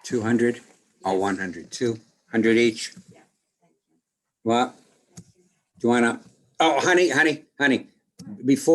200 or 100? 200 each? Yeah, thank you. What? Thank you. Do you wanna? Oh, honey, before